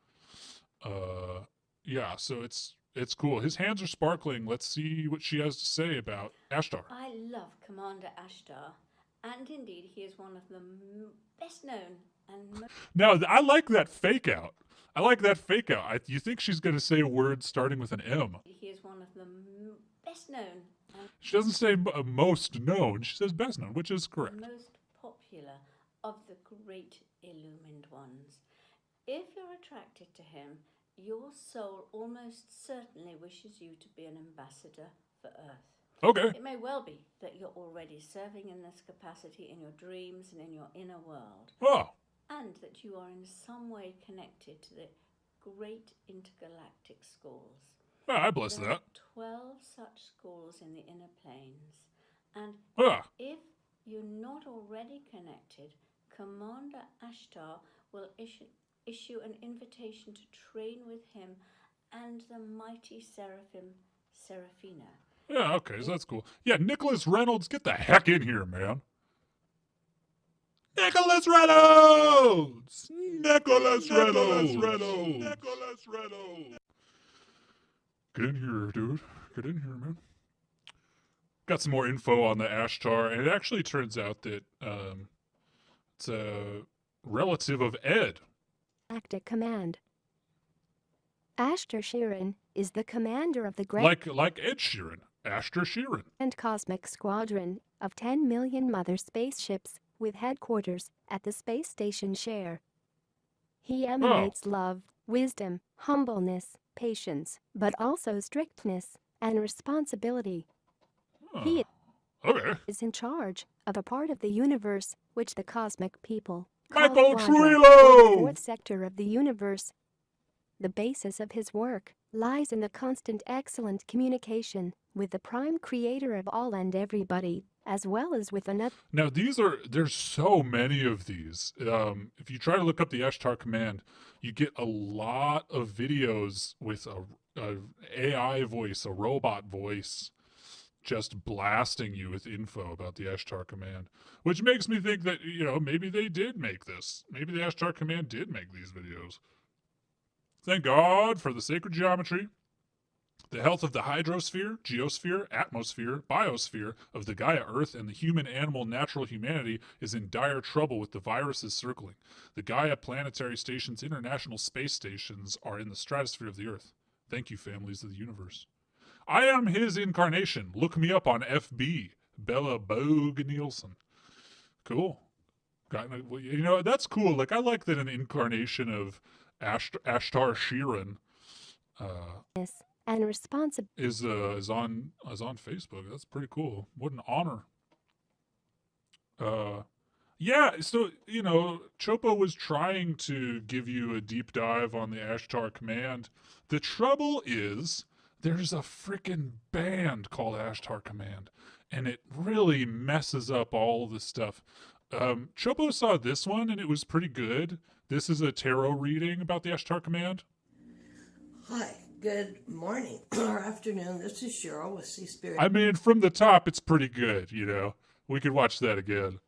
Yeah, so it's cool. His hands are sparkling. Let's see what she has to say about Ashtar. I love Commander Ashtar, and indeed he is one of the best known and Now, I like that fake out. You think she's going to say a word starting with an M. He is one of the best known and She doesn't say most known. She says best known, which is correct. most popular of the great illumined ones. If you're attracted to him, your soul almost certainly wishes you to be an ambassador for Earth. Okay. It may well be that you're already serving in this capacity in your dreams and in your inner world. Oh. And that you are in some way connected to the great intergalactic schools. Oh, I bless there that. Are 12 such schools in the inner planes. And if you're not already connected, Commander Ashtar will issue an invitation to train with him and the mighty Seraphim Seraphina. Yeah, okay, so that's cool. Yeah, Nicholas Reynolds, get the heck in here, man. Nicholas Reynolds! Nicholas Reynolds! Nicholas Reynolds! Get in here, dude. Get in here, man. Got some more info on the Ashtar, and it actually turns out that it's a relative of Ed. Galactic Command. Ashtar Sheeran is the commander of the Great Like Ed Sheeran, Ashtar Sheeran. and Cosmic Squadron of 10 million mother spaceships with headquarters at the space station Share. He emanates love, wisdom, humbleness, patience, but also strictness and responsibility. He is in charge of a part of the universe which the cosmic people call Michael Quadra, Trillo! or the fourth sector of the universe. The basis of his work lies in the constant excellent communication with the prime creator of all and everybody, as well as with another. Now, there's so many of these. If you try to look up the Ashtar command, you get a lot of videos with a AI voice, a robot voice, just blasting you with info about the Ashtar command, which makes me think that, you know, maybe they did make this. Maybe the Ashtar command did make these videos. Thank God for the sacred geometry, the health of the hydrosphere, geosphere, atmosphere, biosphere of the Gaia Earth, and the human, animal, natural humanity is in dire trouble with the viruses circling. The Gaia planetary stations, international space stations, are in the stratosphere of the Earth. Thank you, families of the universe. I am his incarnation. Look me up on FB. Bella Bogue Nielsen. Cool. You know, that's cool. Like, I like that an incarnation of Ashtar Sheeran and responsibility is on Facebook. That's pretty cool. What an honor. Yeah, so Chopo was trying to give you a deep dive on the Ashtar Command. The trouble is there's a freaking band called Ashtar Command, and it really messes up all the stuff. Chopo saw this one and it was pretty good. This is a tarot reading about the Ashtar Command. Hi, good morning or afternoon. This is Cheryl with Sea Spirit. I mean, from the top, it's pretty good, We could watch that again.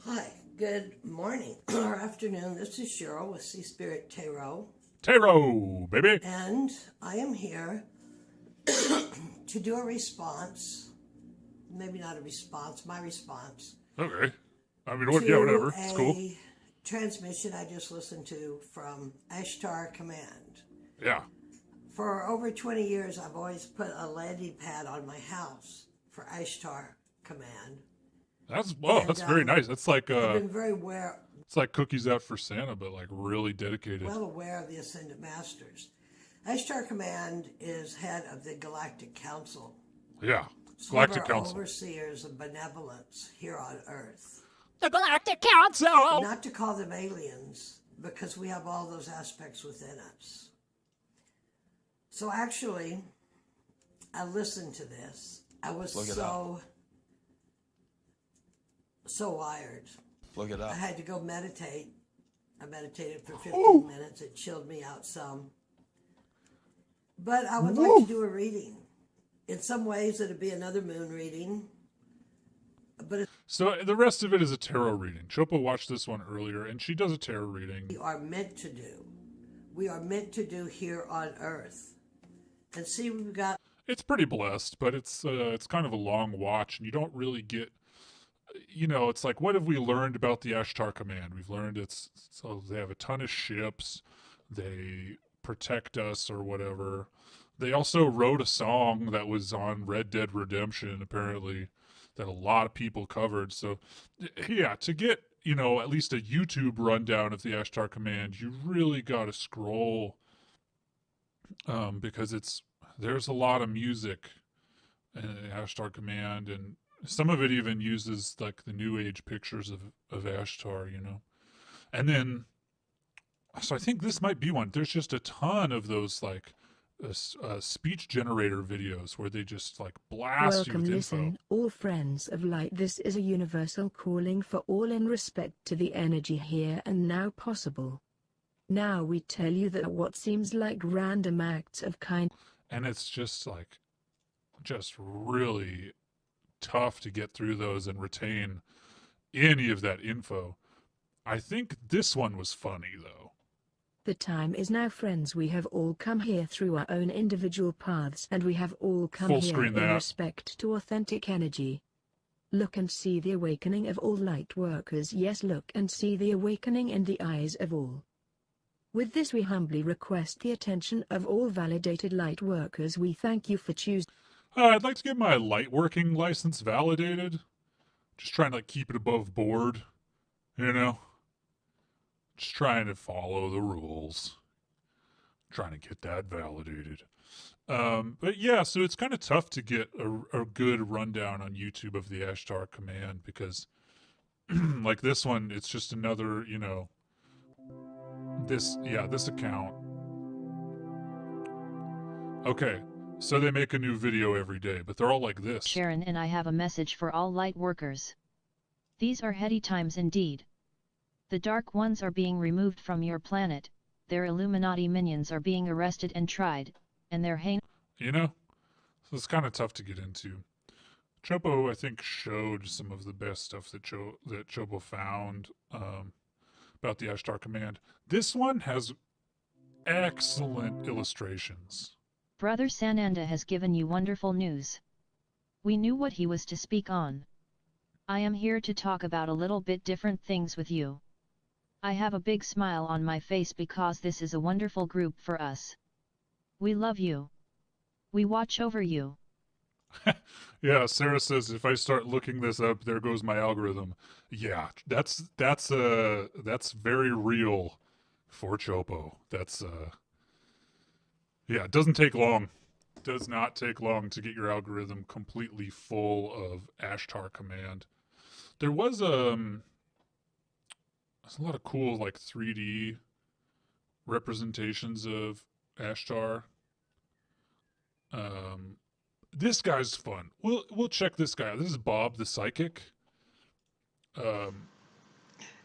Hi, good morning or afternoon. This is Cheryl with Sea Spirit Tarot. Tarot, baby. And I am here to do a response. Maybe not a response, my response. Okay. I mean, whatever. It's cool. Transmission I just listened to from Ashtar Command. Yeah. For over 20 years, I've always put a landing pad on my house for Ashtar Command. That's very nice. That's like I've been very aware. It's like cookies out for Santa, but like really dedicated. Well aware of the Ascendant Masters. Ashtar Command is head of the Galactic Council. Yeah, Galactic Council. Overseers of benevolence here on Earth. The Galactic Council! Not to call them aliens, because we have all those aspects within us. So actually, I listened to this. I was so wired. Look it up. I had to go meditate. I meditated for 15 minutes. It chilled me out some. But I would like to do a reading. In some ways, it'd be another moon reading. But so the rest of it is a tarot reading. Chopo watched this one earlier, and she does a tarot reading. We are meant to do. We are meant to do here on Earth. And see, we've got... It's pretty blessed, but it's kind of a long watch, and you don't really get... it's like, what have we learned about the Ashtar Command? We've learned so they have a ton of ships. They protect us or whatever. They also wrote a song that was on Red Dead Redemption, apparently, that a lot of people covered. So, yeah, to get, at least a YouTube rundown of the Ashtar Command, you really got to scroll because there's a lot of music in Ashtar Command, and some of it even uses like the New Age pictures of Ashtar, And then, so I think this might be one. There's just a ton of those like speech generator videos where they just like blast you with info. All friends of light. This is a universal calling for all in respect to the energy here and now possible. Now we tell you that what seems like random acts of kindness. And it's just really tough to get through those and retain any of that info. I think this one was funny though. The time is now, friends. We have all come here through our own individual paths, and we have all come here in respect to authentic energy. Look and see the awakening of all light workers. Yes, look and see the awakening in the eyes of all. With this we humbly request the attention of all validated light workers. We thank you for choosing. I'd like to get my light working license validated. Just trying to keep it above board, Just trying to follow the rules. Trying to get that validated. But yeah, so it's kind of tough to get a good rundown on YouTube of the Ashtar Command because like this one, it's just another, this account. Okay, so they make a new video every day, but they're all like this. Sharon and I have a message for all light workers. These are heady times indeed. The Dark Ones are being removed from your planet, their Illuminati minions are being arrested and tried, and their So it's kind of tough to get into. Chopo, I think, showed some of the best stuff that Chopo found about the Ashtar Command. This one has excellent illustrations. Brother Sananda has given you wonderful news. We knew what he was to speak on. I am here to talk about a little bit different things with you. I have a big smile on my face because this is a wonderful group for us. We love you. We watch over you. Yeah, Sarah says if I start looking this up, there goes my algorithm. Yeah, that's very real. for Chopo. That's yeah, it doesn't take long. Does not take long to get your algorithm completely full of Ashtar command. There was there's a lot of cool like 3D representations of Ashtar. This guy's fun. We'll check this guy out. This is Bob the Psychic.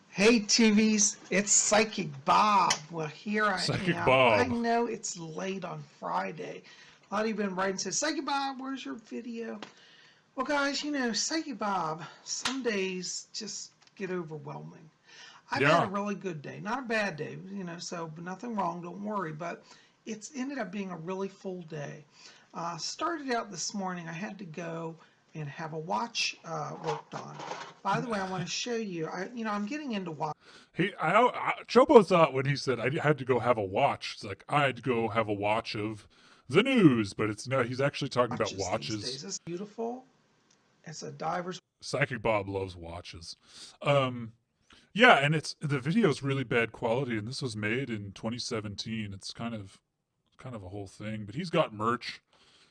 Hey TVs, it's Psychic Bob. Well, here I Psychic am. Bob. I know it's late on Friday. A lot of you have been writing and says, Psychic Bob, where's your video? Well, guys, you know, Psychic Bob, some days just get overwhelming. I've had a really good day. Not a bad day, you know, so nothing wrong, don't worry. But it's ended up being a really full day. Started out this morning, I had to go and have a watch worked on. By the way, I want to show you. I'm getting into watch. Chopo thought when he said I had to go have a watch, it's like I had to go have a watch of the news, but it's no. He's actually talking about watches. These days. It's beautiful. It's a diver's. Psychic Bob loves watches. Yeah, and the video's really bad quality, and this was made in 2017. It's kind of a whole thing, but he's got merch.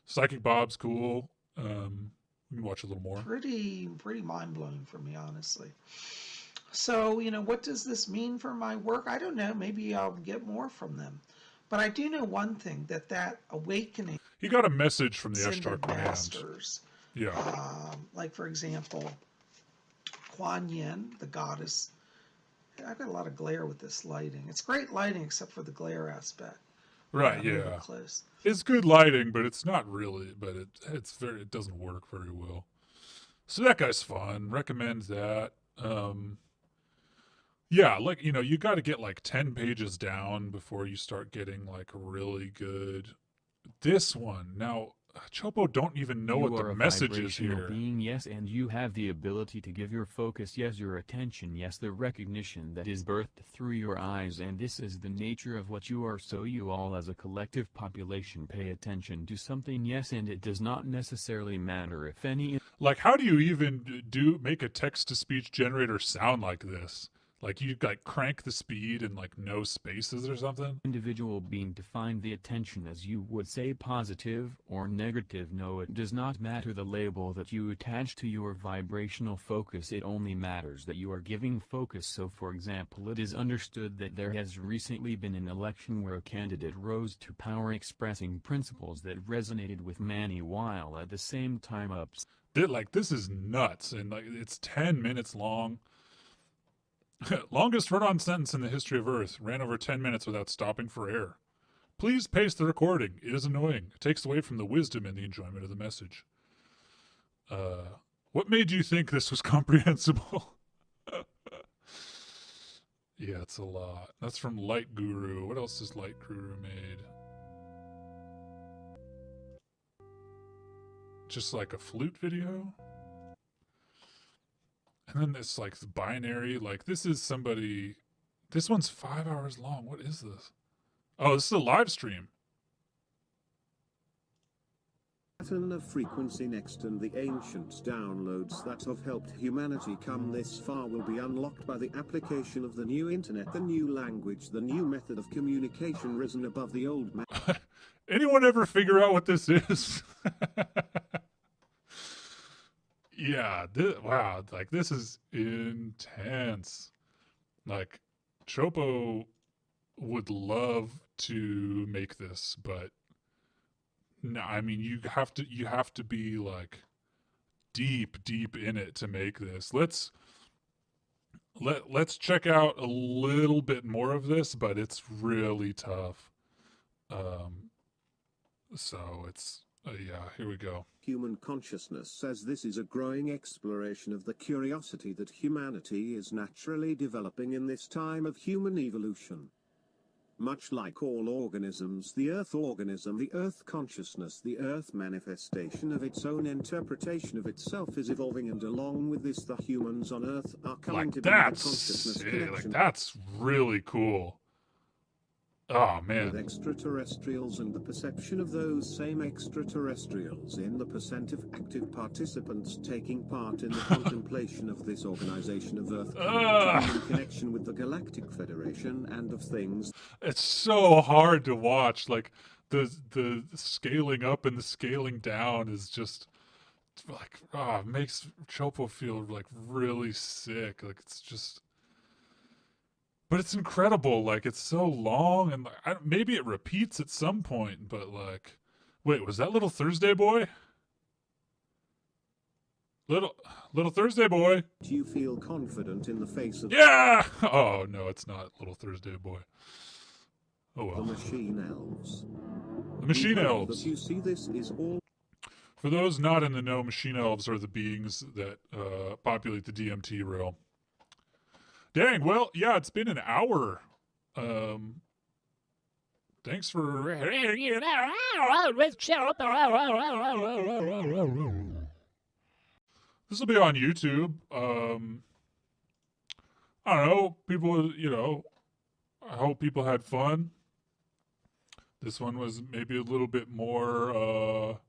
Psychic Bob's cool. We can watch a little more. Pretty mind-blowing for me, honestly. So, you know, what does this mean for my work? I don't know. Maybe I'll get more from them. But I do know one thing, that awakening. He got a message from the Ashtar masters. Yeah. Like, for example, Kuan Yin, the goddess. I've got a lot of glare with this lighting. It's great lighting except for the glare aspect. Right, yeah. It's good lighting, but it's not really, but it doesn't work very well. So that guy's fun. Recommend that. Yeah, like, you know, you got to get like 10 pages down before you start getting like really good. This one, now, Chopo don't even know what the message is here. Being, yes, and you have the ability to give your focus, yes, your attention, yes, the recognition that is birthed through your eyes, and this is the nature of what you are. So you all as a collective population pay attention to something, yes, and it does not necessarily matter if any. Like, how do you even make a text-to-speech generator sound like this? Like, you like crank the speed and like no spaces or something? Individual being to find the attention, as you would say, positive or negative. No, it does not matter the label that you attach to your vibrational focus. It only matters that you are giving focus. So for example, it is understood that there has recently been an election where a candidate rose to power expressing principles that resonated with many while at the same time this is nuts, and like it's 10 minutes long. Longest run-on sentence in the history of Earth. Ran over 10 minutes without stopping for air. Please paste the recording. It is annoying. It takes away from the wisdom and the enjoyment of the message. What made you think this was comprehensible? Yeah, it's a lot. That's from Light Guru. What else has Light Guru made? Just like a flute video? And then this like binary, like this is somebody, this one's 5 hours long. What is this? Oh, this is a live stream. Pattern of frequency next, and the ancient downloads that have helped humanity come this far will be unlocked by the application of the new internet, the new language, the new method of communication risen above the old Anyone ever figure out what this is? Yeah, wow, like this is intense. Like Chopo would love to make this, but no, I mean you have to be like deep in it to make this. Let's check out a little bit more of this, but it's really tough. So it's yeah, here we go. Human consciousness says this is a growing exploration of the curiosity that humanity is naturally developing in this time of human evolution. Much like all organisms, the Earth organism, the Earth consciousness, the Earth manifestation of its own interpretation of itself is evolving, and along with this the humans on Earth are coming to be the consciousness connection. Like that's really cool. Oh, man. With extraterrestrials and the perception of those same extraterrestrials in the percent of active participants taking part in the contemplation of this organization of Earth coming to be in connection with the Galactic Federation and of things. It's so hard to watch. Like, the scaling up and the scaling down is just like, it makes Chopo feel like really sick. Like, it's just, but it's incredible. Like, it's so long, and maybe it repeats at some point, but like, wait, was that Little Thursday Boy? Little Thursday Boy. Do you feel confident in the face of Oh no, it's not Little Thursday Boy. Oh well. the machine elves? The machine elves. That you see this is all. For those not in the know, machine elves are the beings that populate the DMT realm. Dang, well, yeah, it's been an hour. Thanks for... This will be on YouTube. I don't know, people, I hope people had fun. This one was maybe a little bit more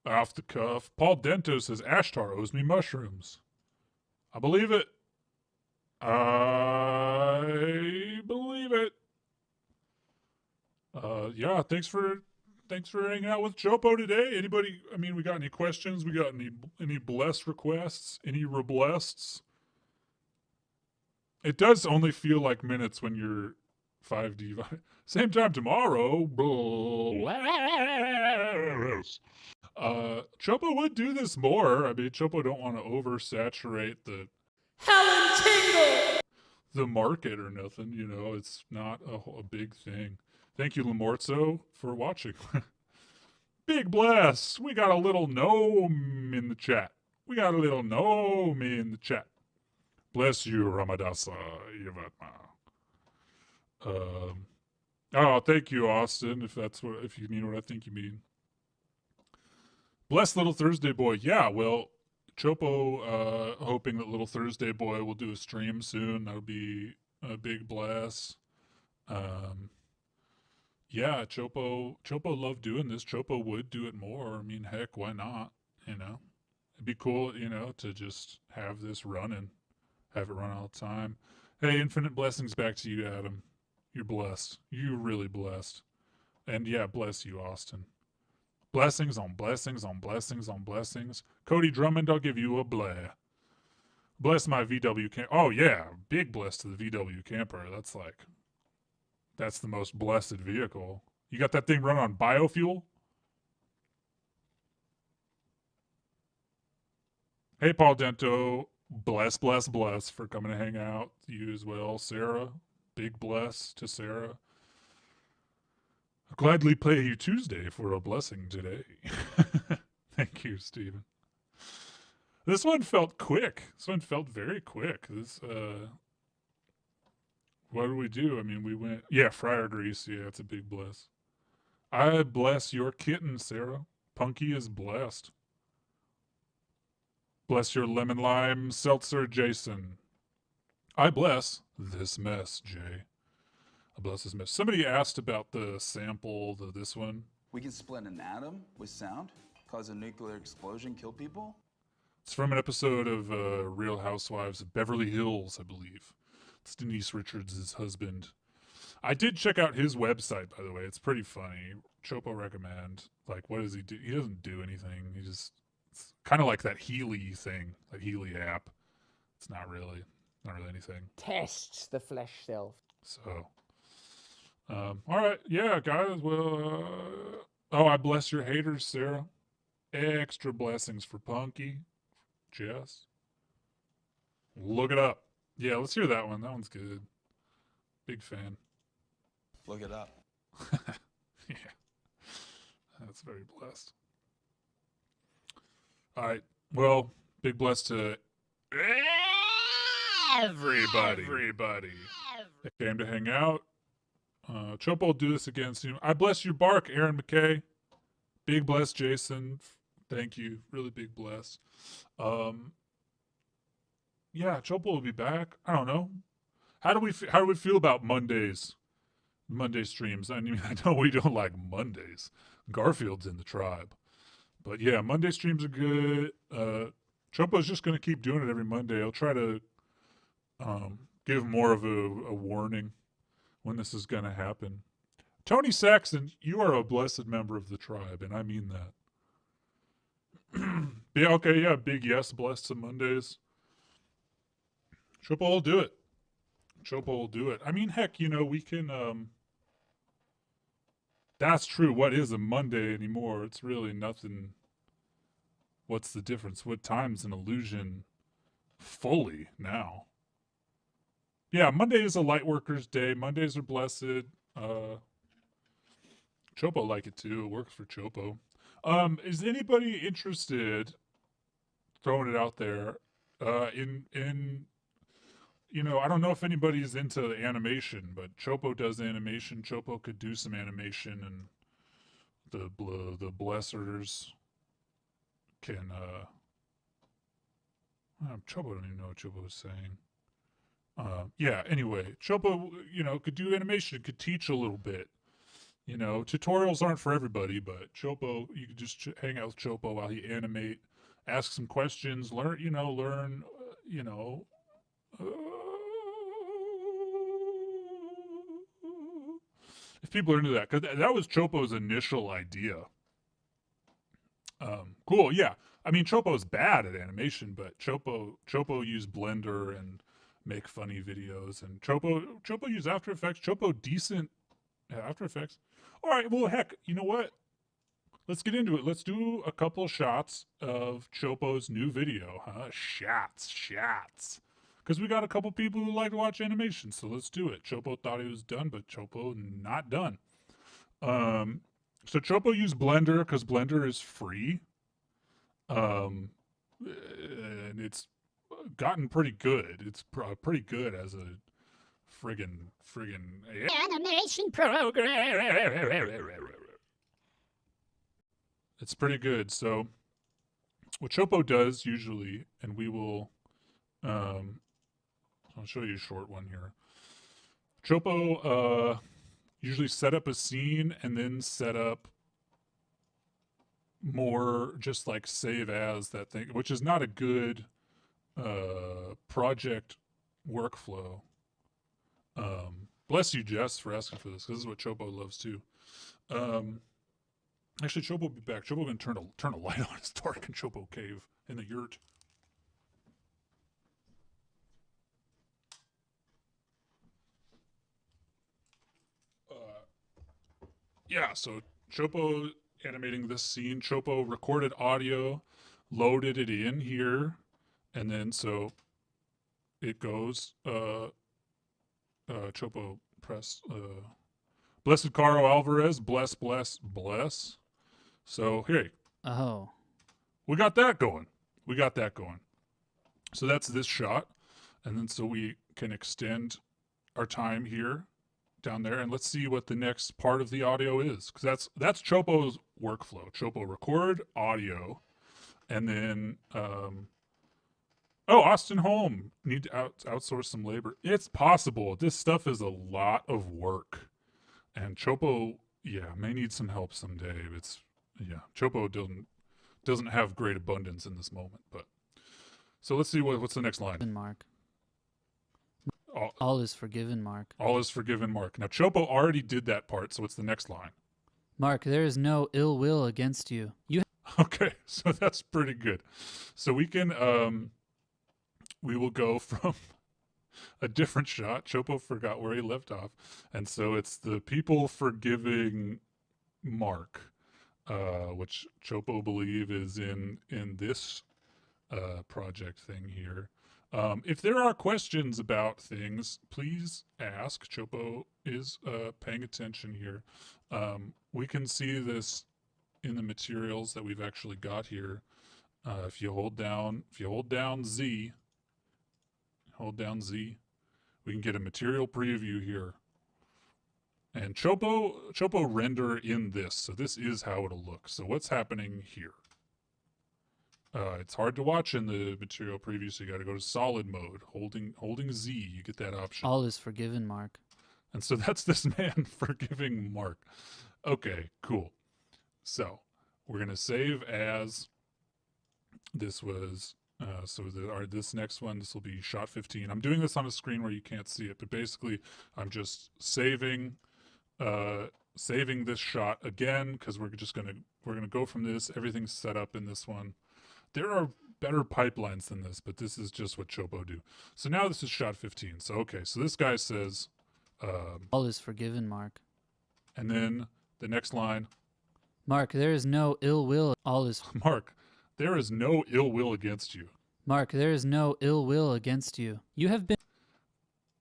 off the cuff. Paul Dento says, Ashtar owes me mushrooms. I believe it. I believe it. Yeah, thanks for hanging out with Chopo today. Anybody, we got any questions? We got any bless requests? Any reblests? It does only feel like minutes when you're 5D. Same time tomorrow. Chopo would do this more. Chopo don't want to oversaturate the Helen Tingle! the market or nothing. It's not a big thing. Thank you, Lamorzo, for watching. Big bless. We got a little gnome in the chat. Bless you, Ramadasa Yavatma. Thank you, Austin, if you mean what I think you mean. Bless Little Thursday Boy. Yeah, well, Chopo, hoping that Little Thursday Boy will do a stream soon. That'll be a big bless. Yeah, Chopo loved doing this. Chopo would do it more. Heck, why not? It'd be cool, to just have this running. Have it run all the time. Hey, infinite blessings back to you, Adam. You're blessed. You're really blessed. And yeah, bless you, Austin. Blessings on blessings on blessings on blessings. Cody Drummond, I'll give you a bleh. Bless my VW camper. Oh yeah, big bless to the VW camper. That's the most blessed vehicle. You got that thing run on biofuel? Hey, Paul Dento. Bless for coming to hang out. You as well. Sarah, big bless to Sarah. I'll gladly pay you Tuesday for a blessing today. Thank you, Stephen. This one felt quick. This one felt very quick. What did we do? We went... Yeah, fryer grease. Yeah, it's a big bless. I bless your kitten, Sarah. Punky is blessed. Bless your lemon lime seltzer, Jason. I bless this mess, Jay. I bless this mess. Somebody asked about the sample, this one. We can split an atom with sound, cause a nuclear explosion, kill people. It's from an episode of Real Housewives of Beverly Hills, I believe. It's Denise Richards' husband. I did check out his website, by the way. It's pretty funny. Chopo recommend. What does he do? He doesn't do anything. It's kind of like that Healy thing, that Healy app. It's not really anything. Tests the flesh self. So, all right, yeah, guys. Well, I bless your haters, Sarah. Extra blessings for Punky, Jess. Look it up. Yeah, let's hear that one. That one's good. Big fan. Look it up. Yeah, that's very blessed. All right. Well, big bless to everybody that came to hang out. Chopo will do this again soon. I bless your bark, Aaron McKay. Big bless, Jason. Thank you. Really big bless. Yeah, Chopo will be back. I don't know. How do we feel about Mondays? Monday streams. I mean, I know we don't like Mondays. Garfield's in the tribe. But yeah, Monday streams are good. Chopo's just going to keep doing it every Monday. I'll try to give more of a warning when this is going to happen. Tony Saxon, you are a blessed member of the tribe, and I mean that. Yeah, okay, yeah, big yes, blessed some Mondays. Chopo will do it. Chopo will do it. I mean, heck, we can, that's true. What is a Monday anymore? It's really nothing. What's the difference? What time's an illusion fully now? Yeah, Monday is a light worker's day. Mondays are blessed. Chopo like it too. It works for Chopo. Is anybody interested, throwing it out there, in I don't know if anybody's into animation, but Chopo does animation. Chopo could do some animation, and the blessers can Chopo don't even know what Chopo was saying. Yeah, anyway, Chopo, could do animation, could teach a little bit. Tutorials aren't for everybody, but Chopo, you could just hang out with Chopo while he animate, ask some questions, learn, if people are into that, because that was Chopo's initial idea. Cool, yeah. I mean, Chopo's bad at animation, but Chopo used Blender and make funny videos, and Chopo used After Effects. Chopo decent at After Effects. All right, well, heck, you know what? Let's get into it. Let's do a couple shots of Chopo's new video, huh? Shots. Because we got a couple people who like to watch animation, so let's do it. Chopo thought he was done, but Chopo not done. So Chopo used Blender because Blender is free. And it's gotten pretty good. It's pretty good as a friggin' animation program. It's pretty good. So what Chopo does usually, and we will, I'll show you a short one here. Chopo usually set up a scene and then set up more just like save as that thing, which is not a good project workflow. Bless you, Jess, for asking for this. This is what Chopo loves too. Actually, Chopo will be back. Chopo can turn a light on. It's dark in Chopo Cave in the yurt. Yeah, so Chopo animating this scene. Chopo recorded audio, loaded it in here, and then so it goes. Chopo press. Blessed Caro Alvarez, bless. So here. Oh. We got that going. So that's this shot. And then so we can extend our time here down there, and let's see what the next part of the audio is, because that's Chopo's workflow. Chopo record audio, and then Austin Holm, need to outsource some labor. It's possible. This stuff is a lot of work, and Chopo, may need some help someday. Chopo doesn't have great abundance in this moment, but so let's see what's the next line. Mark. All is forgiven, Mark. All is forgiven, Mark. Now, Chopo already did that part, so what's the next line? Mark, there is no ill will against you. Okay, so that's pretty good. So we can, we will go from a different shot. Chopo forgot where he left off. And so it's the people forgiving Mark, which Chopo believe is in this project thing here. If there are questions about things, please ask. Chopo is paying attention here. We can see this in the materials that we've actually got here. If you hold down Z, we can get a material preview here. And Chopo render in this, so this is how it'll look. So what's happening here? It's hard to watch in the material preview, so you got to go to solid mode, holding Z. You get that option. All is forgiven, Mark. And so that's this man forgiving Mark. Okay, cool. So we're going to save as this was, this next one, this will be shot 15. I'm doing this on a screen where you can't see it, but basically I'm just saving this shot again, because we're gonna go from this. Everything's set up in this one. There are better pipelines than this, but this is just what Chopo do. So now this is shot 15. So okay, so this guy says, all is forgiven, Mark. And then the next line, Mark, there is no ill will. All is Mark, there is no ill will against you. Mark, there is no ill will against you. You have been.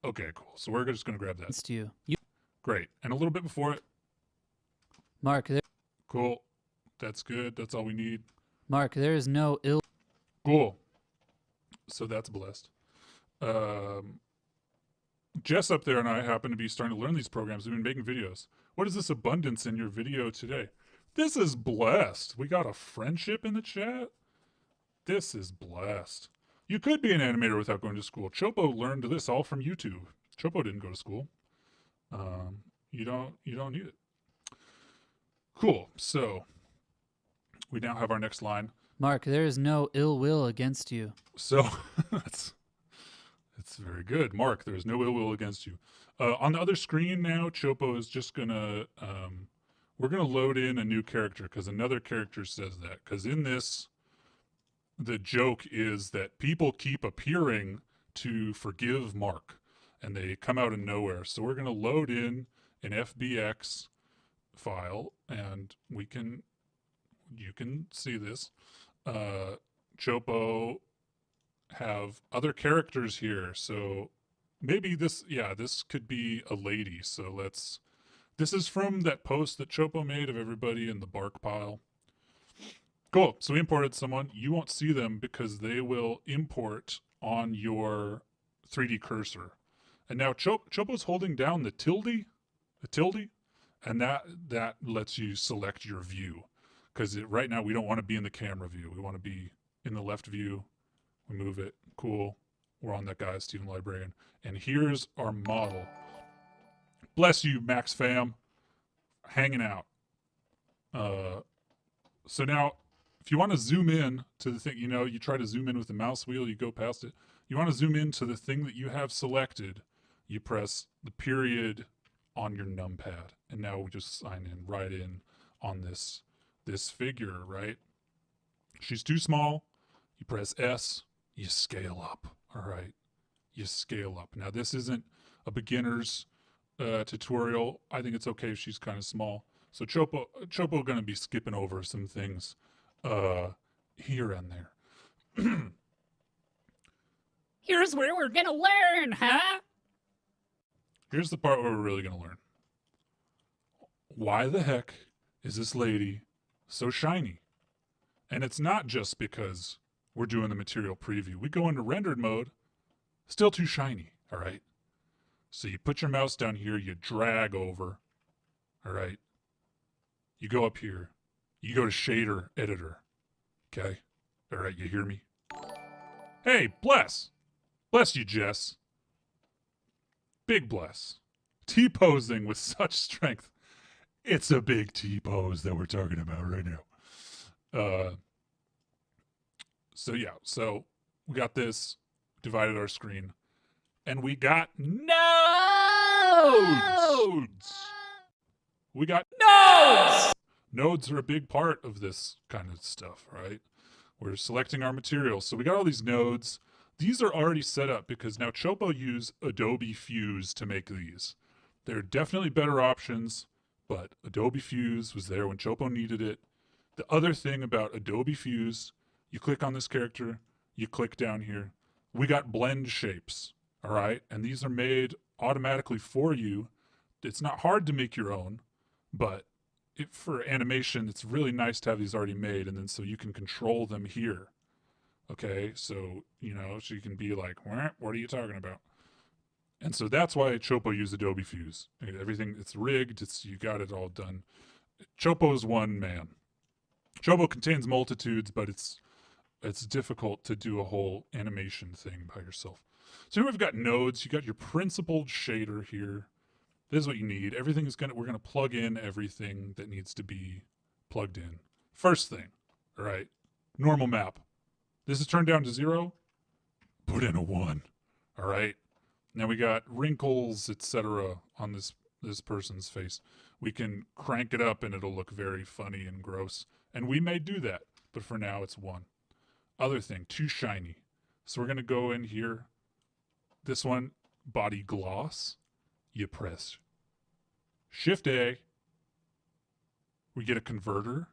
Okay, cool. So we're just gonna grab that. Against you. Great. And a little bit before it. Mark, there. Cool. That's good. That's all we need. Mark, there is no ill. Cool. So that's blessed. Jess up there and I happen to be starting to learn these programs. We've been making videos. What is this abundance in your video today? This is blessed. We got a friendship in the chat. This is blessed. You could be an animator without going to school. Chopo learned this all from YouTube. Chopo didn't go to school. You don't need it. Cool. So we now have our next line. Mark, there is no ill will against you. So that's very good. Mark, there's no ill will against you. On the other screen now, Chopo is just gonna we're gonna load in a new character because another character says that. Because in this, the joke is that people keep appearing to forgive Mark, and they come out of nowhere. So we're gonna load in an FBX file, and you can see this. Chopo have other characters here, so maybe this could be a lady. So this is from that post that Chopo made of everybody in the bark pile. Cool. So we imported someone. You won't see them because they will import on your 3D cursor. And now Chopo's holding down the tilde, and that lets you select your view. Because right now we don't want to be in the camera view. We want to be in the left view. We move it. Cool. We're on that guy, Stephen Librarian. And here's our model. Bless you, Max Fam. Hanging out. So now, if you want to zoom in to the thing, you try to zoom in with the mouse wheel, you go past it. You want to zoom in to the thing that you have selected, you press the period on your numpad. And now we just sign in right in on this figure, right? She's too small. You press S, you scale up. All right. You scale up. Now, this isn't a beginner's tutorial. I think it's okay if she's kind of small. So Chopo going to be skipping over some things here and there. Here's where we're gonna learn, huh? Here's the part where we're really going to learn. Why the heck is this lady so shiny? And it's not just because we're doing the material preview. We go into rendered mode, still too shiny, all right? So you put your mouse down here, you drag over, all right? You go up here, you go to shader editor, okay? All right, you hear me? Hey, bless you, Jess. Big bless. T-posing with such strength. It's a big T-pose that we're talking about right now. So we got this, divided our screen, and we got nodes! We got nodes! Nodes are a big part of this kind of stuff, right? We're selecting our materials. So we got all these nodes. These are already set up because now Chopo used Adobe Fuse to make these. There are definitely better options, but Adobe Fuse was there when Chopo needed it. The other thing about Adobe Fuse, you click on this character, you click down here. We got blend shapes, all right? And these are made automatically for you. It's not hard to make your own, but for animation, it's really nice to have these already made, and then so you can control them here. Okay, so, so you can be like, what are you talking about? And so that's why Chopo used Adobe Fuse. Everything, it's rigged, you got it all done. Chopo is one man. Chopo contains multitudes, but it's difficult to do a whole animation thing by yourself. So here we've got nodes. You got your principled shader here. This is what you need. We're gonna plug in everything that needs to be plugged in. First thing, all right, normal map. This is turned down to 0. Put in a 1. All right. Now we got wrinkles, etc. on this person's face. We can crank it up and it'll look very funny and gross. And we may do that, but for now it's 1. Other thing, too shiny. So we're gonna go in here. This one, body gloss. You press Shift A. We get a converter.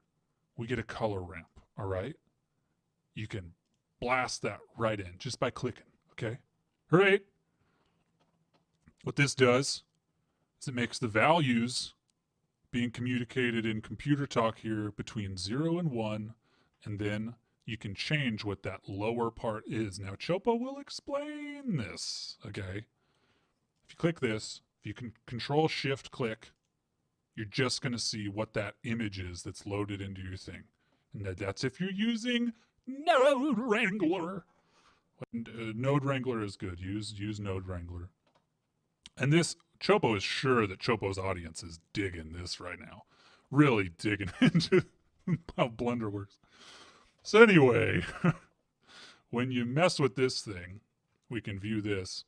We get a color ramp. All right. You can blast that right in just by clicking. Okay. All right. What this does is it makes the values being communicated in computer talk here between 0 and 1, and then you can change what that lower part is. Now, Chopo will explain this, okay? If you click this, if you can control shift click, you're just going to see what that image is that's loaded into your thing. And that's if you're using Node Wrangler. Node Wrangler is good. Use Node Wrangler. And this, Chopo is sure that Chopo's audience is digging this right now. Really digging into how Blender works. So anyway, when you mess with this thing, we can view this.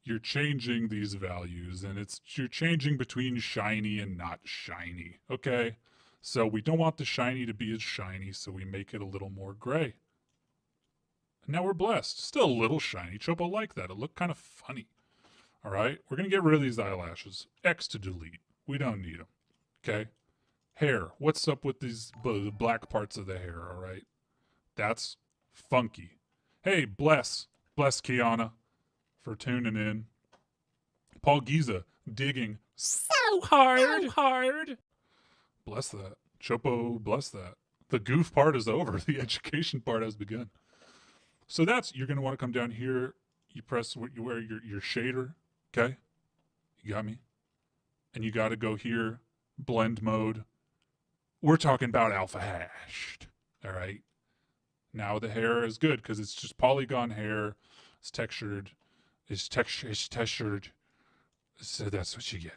You're changing these values, and you're changing between shiny and not shiny. Okay? So we don't want the shiny to be as shiny, so we make it a little more gray. And now we're blessed. Still a little shiny. Chopo liked that. It looked kind of funny. All right, we're going to get rid of these eyelashes. X to delete. We don't need them. Okay? Hair. What's up with these black parts of the hair, all right? That's funky. Hey, bless Kiana for tuning in. Paul Giza digging so hard. Bless that. Chopo, bless that. The goof part is over. The education part has begun. So you're going to want to come down here. You press what you wear your shader. Okay, you got me? And you got to go here, blend mode. We're talking about alpha hashed, all right? Now the hair is good because it's just polygon hair. It's textured. It's textured. So that's what you get.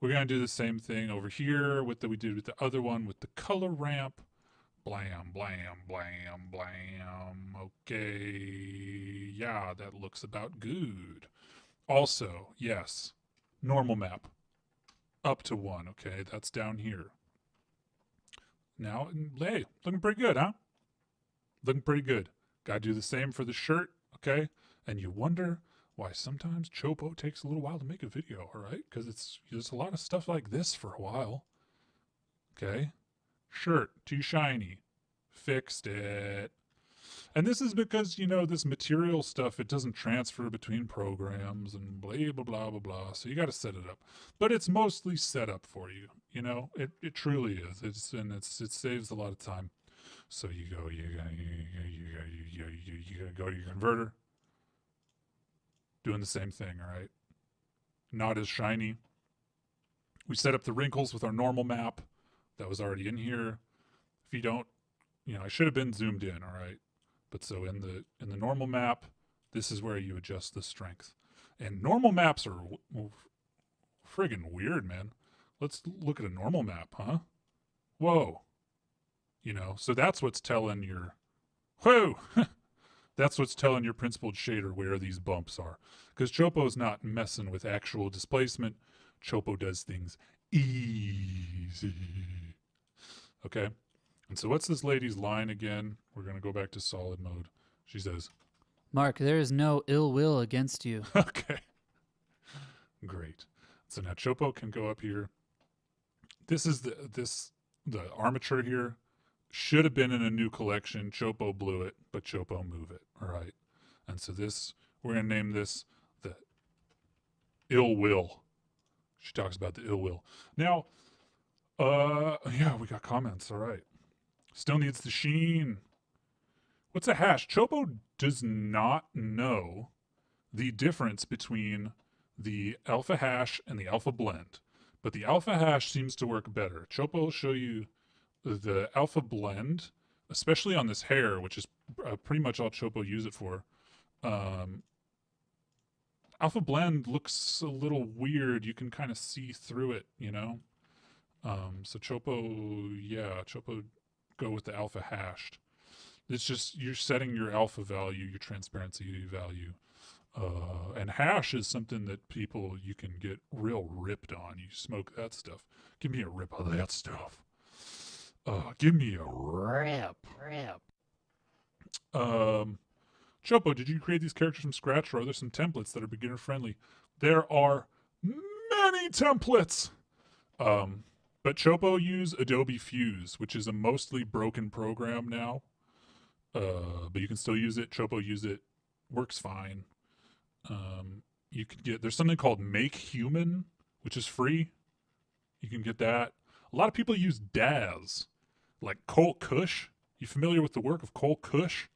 We're going to do the same thing over here with we did with the other one with the color ramp. Blam, blam, blam, blam. Okay, yeah, that looks about good. Also, yes, normal map, up to 1, okay? That's down here. Now, hey, looking pretty good, huh? Looking pretty good. Gotta do the same for the shirt, okay? And you wonder why sometimes Chopo takes a little while to make a video, all right? Because there's a lot of stuff like this for a while. Okay? Shirt, too shiny. Fixed it. And this is because, this material stuff, it doesn't transfer between programs and blah, blah, blah, blah, blah. So you got to set it up. But it's mostly set up for you. It truly is. It saves a lot of time. So you gotta go to your converter. Doing the same thing, all right? Not as shiny. We set up the wrinkles with our normal map. That was already in here. If you don't, I should have been zoomed in, all right? But so in the normal map, this is where you adjust the strength. And normal maps are friggin' weird, man. Let's look at a normal map, huh? Whoa. So that's what's telling your... Whoa! That's what's telling your principled shader where these bumps are. Because Chopo's not messing with actual displacement. Chopo does things easy. Okay? And so what's this lady's line again? We're going to go back to solid mode. She says, Mark, there is no ill will against you. Okay. Great. So now Chopo can go up here. This is the armature here. Should have been in a new collection. Chopo blew it, but Chopo move it. All right. And so we're going to name this the ill will. She talks about the ill will. Now, yeah, we got comments. All right. Still needs the sheen. What's a hash? Chopo does not know the difference between the alpha hash and the alpha blend, but the alpha hash seems to work better. Chopo will show you the alpha blend, especially on this hair, which is pretty much all Chopo use it for. Alpha Blend looks a little weird. You can kind of see through it, you know? So Chopo, yeah, Chopo, go with the alpha hashed. It's just, you're setting your alpha value, your transparency value. And hash is something that people, you can get real ripped on. You smoke that stuff. Give me a rip of that stuff. Give me a rip. Chopo, did you create these characters from scratch, or are there some templates that are beginner friendly? There are many templates. But Chopo use Adobe Fuse, which is a mostly broken program now. But you can still use it. Chopo use it. Works fine. You can get, there's something called Make Human, which is free. You can get that. A lot of people use Daz, like Colt Cush. You familiar with the work of Colt Cush?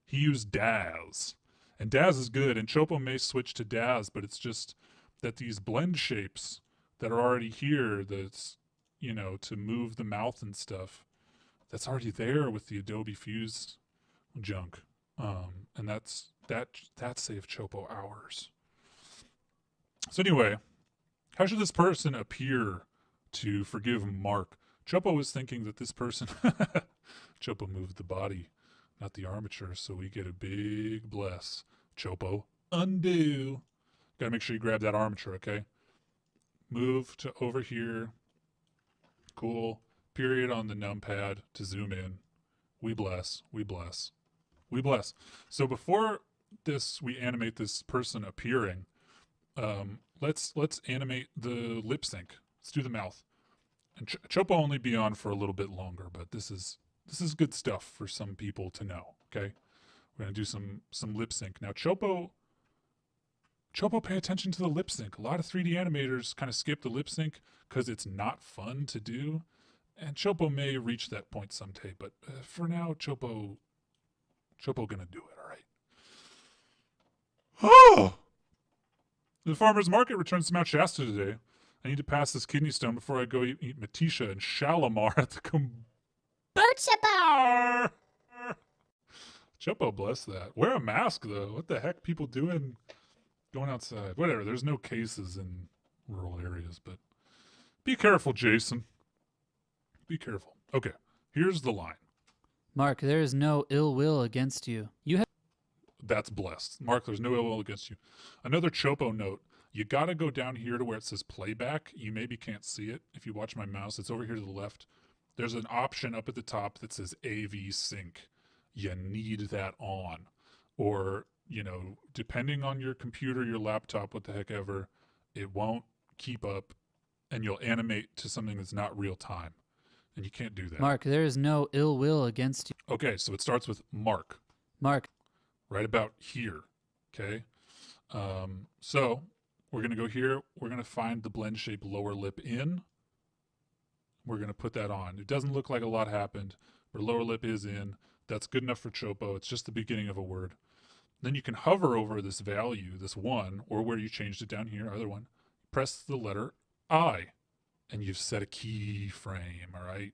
He used Daz, and Daz is good, and Chopo may switch to Daz, but it's just that these blend shapes that are already here, that's, you know, to move the mouth and stuff, that's already there with the Adobe Fuse junk. And that saved Chopo hours. So anyway, how should this person appear to forgive Mark? Chopo was thinking that this person, Chopo moved the body, not the armature, so we get a big bless. Chopo, undo. Gotta make sure you grab that armature, okay? Move to over here. Cool. Period on the numpad to zoom in. We bless. We bless. We bless. So before this, we animate this person appearing. Let's animate the lip sync. Let's do the mouth. And Chopo only be on for a little bit longer, but this is good stuff for some people to know. Okay, we're gonna do some lip sync now. Chopo, pay attention to the lip sync. A lot of 3D animators kind of skip the lip sync because it's not fun to do, and Chopo may reach that point someday. But for now, Chopo gonna do it. All right. Oh. The farmer's market returns to Mount Shasta today. I need to pass this kidney stone before I go eat Matisha and Shalimar at the kombucha bar. Chopo, bless that. Wear a mask, though. What the heck people doing going outside? Whatever, there's no cases in rural areas, but be careful, Jason. Be careful. Okay, here's the line. Mark, there is no ill will against you. You have... That's blessed. Mark, there's no ill will against you. Another Chopo note. You got to go down here to where it says playback. You maybe can't see it. If you watch my mouse, it's over here to the left. There's an option up at the top that says AV sync. You need that on. Or, you know, depending on your computer, your laptop, what the heck ever, it won't keep up and you'll animate to something that's not real time. And you can't do that. Mark, there is no ill will against you. Okay, so it starts with Mark. Mark. Right about here. Okay. So we're going to go here. We're going to find the blend shape lower lip in. We're going to put that on. It doesn't look like a lot happened, but lower lip is in. That's good enough for Chopo. It's just the beginning of a word. Then you can hover over this value, this 1, or where you changed it down here, either one. Press the letter I, and you've set a keyframe, all right?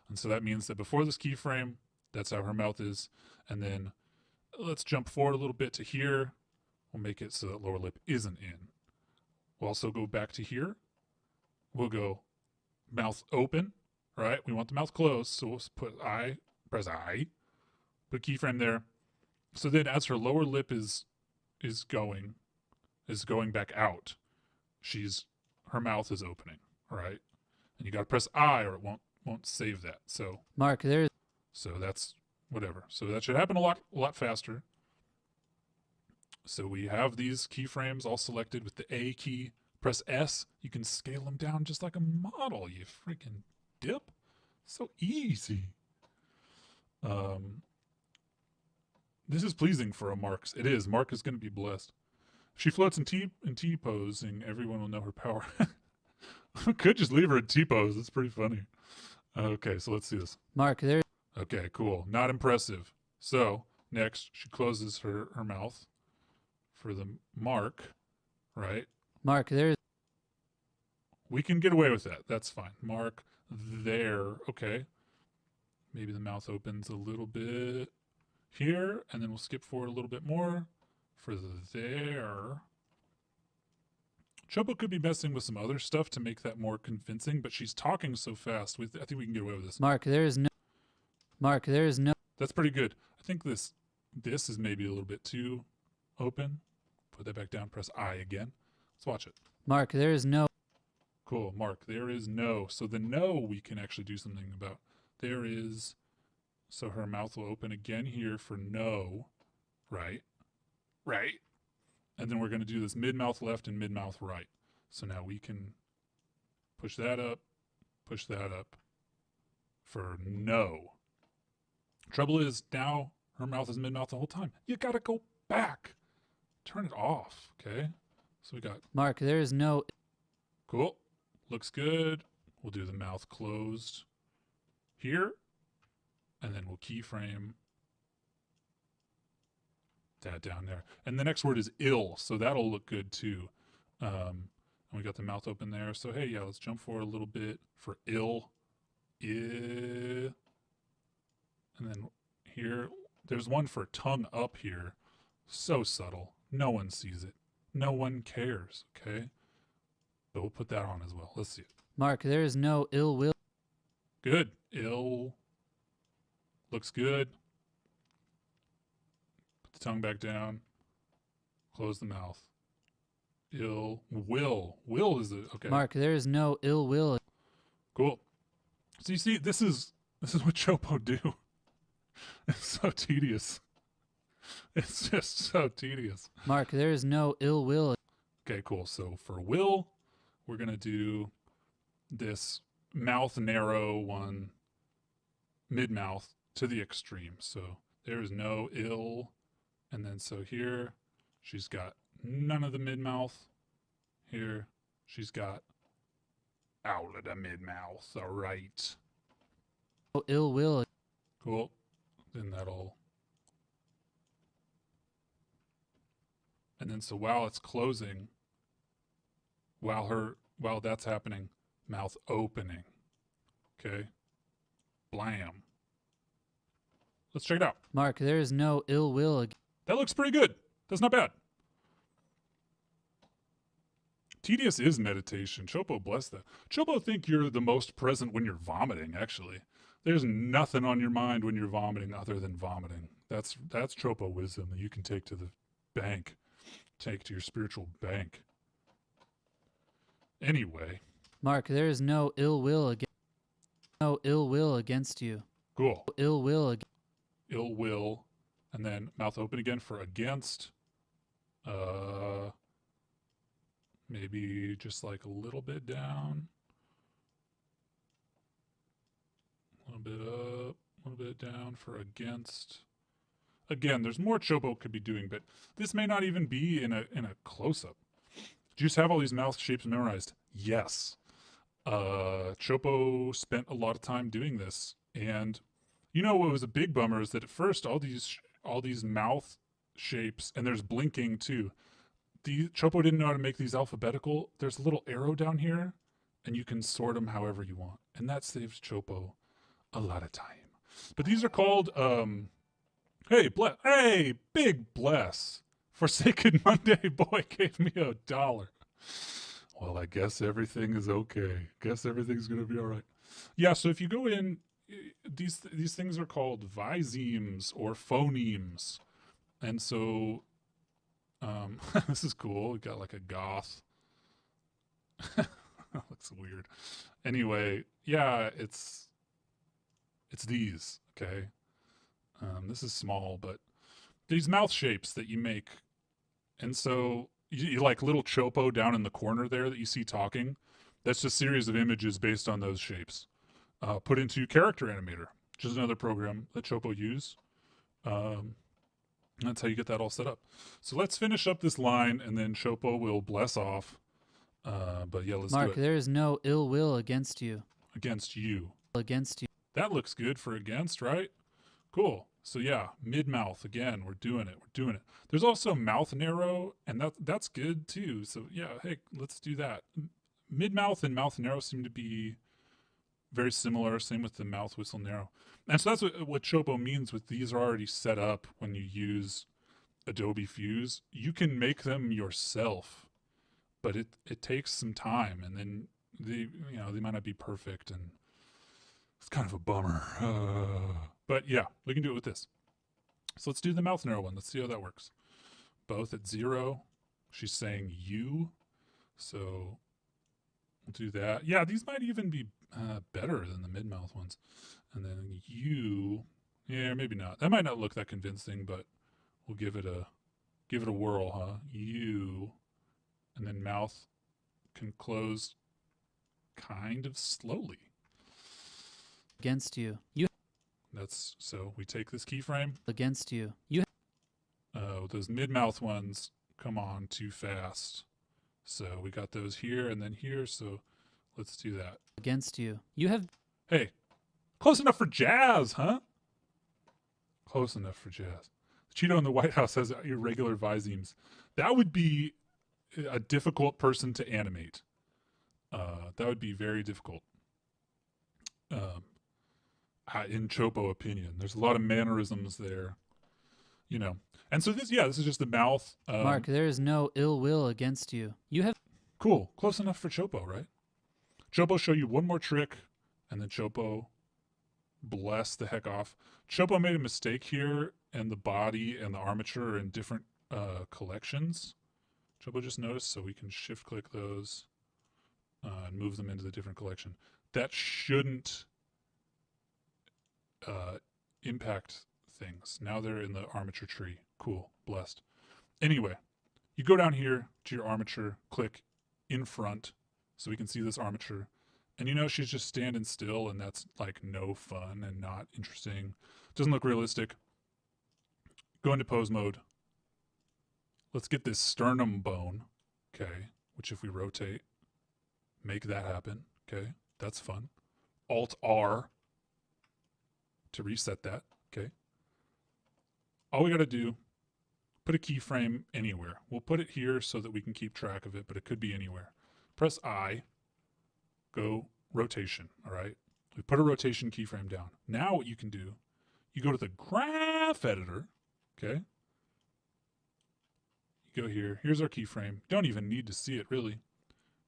And so that means that before this keyframe, that's how her mouth is. And then let's jump forward a little bit to here. We'll make it so that lower lip isn't in. We'll also go back to here. We'll go mouth open, right? We want the mouth closed, so we'll put I, press I, put a keyframe there. So then as her lower lip is going back out, her mouth is opening, right? And you got to press I or it won't save that. So Mark, so that's whatever. So that should happen a lot faster. So we have these keyframes all selected with the A key. Press S. You can scale them down just like a model, you freaking dip. So easy. This is pleasing for a Mark. It is. Mark is going to be blessed. If she floats in T posing, everyone will know her power. Could just leave her in T pose. That's pretty funny. Okay, so let's see this. Mark, there. Okay, cool. Not impressive. So next, she closes her mouth for the mark, right? Mark, there. We can get away with that. That's fine. Mark there. Okay. Maybe the mouth opens a little bit here, and then we'll skip forward a little bit more for the there. Chopo could be messing with some other stuff to make that more convincing, but she's talking so fast. I think we can get away with this. Mark, there is no. That's pretty good. I think this is maybe a little bit too open. Put that back down. Press I again. Let's watch it. Mark, there is no. Cool. Mark, there is no. So the no we can actually do something about. There is. So her mouth will open again here for no. Right. Right. And then we're going to do this mid-mouth left and mid-mouth right. So now we can push that up for no. Trouble is now her mouth is mid-mouth the whole time. You got to go back. Turn it off, okay? So we got... Mark, there is no... Cool. Looks good. We'll do the mouth closed here. And then we'll keyframe that down there. And the next word is ill, so that'll look good too. And we got the mouth open there. So hey, yeah, let's jump forward a little bit for ill. And then here, there's one for tongue up here. So subtle. No one sees it. No one cares, okay? But we'll put that on as well. Let's see it. Mark, there is no ill will. Good. Ill. Looks good. Put the tongue back down. Close the mouth. Ill. Will. Will is it? Okay. Mark, there is no ill will. Cool. So you see, this is what Chopo do. It's so tedious. It's just so tedious. Mark, there is no ill will. Okay, cool. So for will, we're going to do this mouth narrow one, mid-mouth to the extreme. So there is no ill. And then so here, she's got none of the mid-mouth. Here, she's got out of the mid-mouth. All right. No ill will. Cool. Then that'll... And then so while it's closing, while that's happening, mouth opening. Okay. Blam. Let's check it out. Mark, there is no ill will. That looks pretty good. That's not bad. Tedious is meditation. Chopo, bless that. Chopo think you're the most present when you're vomiting, actually. There's nothing on your mind when you're vomiting other than vomiting. That's Chopo wisdom that you can take to the bank. Take to your spiritual bank. Anyway. Mark, there is no ill will against you. Cool. Ill will. Ill will. And then mouth open again for against. Maybe just like a little bit down. A little bit up. A little bit down for against. Again, there's more Chopo could be doing, but this may not even be in a close-up. Do you just have all these mouth shapes memorized? Yes. Chopo spent a lot of time doing this, and you know what was a big bummer is that at first all these mouth shapes, and there's blinking too. Chopo didn't know how to make these alphabetical. There's a little arrow down here, and you can sort them however you want, and that saves Chopo a lot of time. But these are called Hey, big bless. Forsaken Monday boy gave me $1. Well, I guess everything is okay. Guess everything's going to be all right. Yeah, so if you go in, these things are called visemes or phonemes. And so, this is cool. We got like a goth. Looks weird. Anyway, yeah, it's these, okay? This is small, but these mouth shapes that you make. And so you like little Chopo down in the corner there that you see talking. That's just a series of images based on those shapes. Put into Character Animator, which is another program that Chopo use. That's how you get that all set up. So let's finish up this line and then Chopo will bless off. But yeah, let's do it. Mark, there is no ill will against you. Against you. Against you. That looks good for against, right? Cool. So yeah, mid-mouth again. We're doing it. There's also mouth narrow, and that's good too. So yeah, hey, let's do that. Mid-mouth and mouth narrow seem to be very similar. Same with the mouth whistle narrow. And so that's what Chopo means with these are already set up when you use Adobe Fuse. You can make them yourself but it takes some time, and then they might not be perfect, and it's kind of a bummer. But yeah, we can do it with this. So let's do the mouth narrow one. Let's see how that works. Both at 0. She's saying you, so we'll do that. Yeah, these might even be better than the mid-mouth ones. And then you, yeah, maybe not. That might not look that convincing, but we'll give it a whirl, huh? You, and then mouth can close kind of slowly. Against you. You. That's so we take this keyframe. Against you. You. Those mid-mouth ones come on too fast. So we got those here and then here, so let's do that. Against you. You have. Hey, close enough for jazz, huh? Close enough for jazz. Cheeto in the White House has irregular visemes. That would be a difficult person to animate. That would be very difficult. In Chopo opinion, there's a lot of mannerisms there, And so this is just the mouth. Mark, there is no ill will against you. You have. Cool. Close enough for Chopo, right? Chopo show you one more trick, and then Chopo bless the heck off. Chopo made a mistake here, and the body and the armature are in different collections. Chopo just noticed, so we can shift-click those and move them into the different collection. That shouldn't impact things. Now they're in the armature tree. Cool. Blessed. Anyway, you go down here to your armature, click in front so we can see this armature. And she's just standing still, and that's like no fun and not interesting. Doesn't look realistic. Go into pose mode. Let's get this sternum bone, okay, which if we rotate, make that happen, okay? That's fun. Alt-R to reset that, okay? All we got to do, put a keyframe anywhere. We'll put it here so that we can keep track of it, but it could be anywhere. Press I, go rotation, all right? We put a rotation keyframe down. Now what you can do, you go to the graph editor, okay? You go here. Here's our keyframe. Don't even need to see it, really.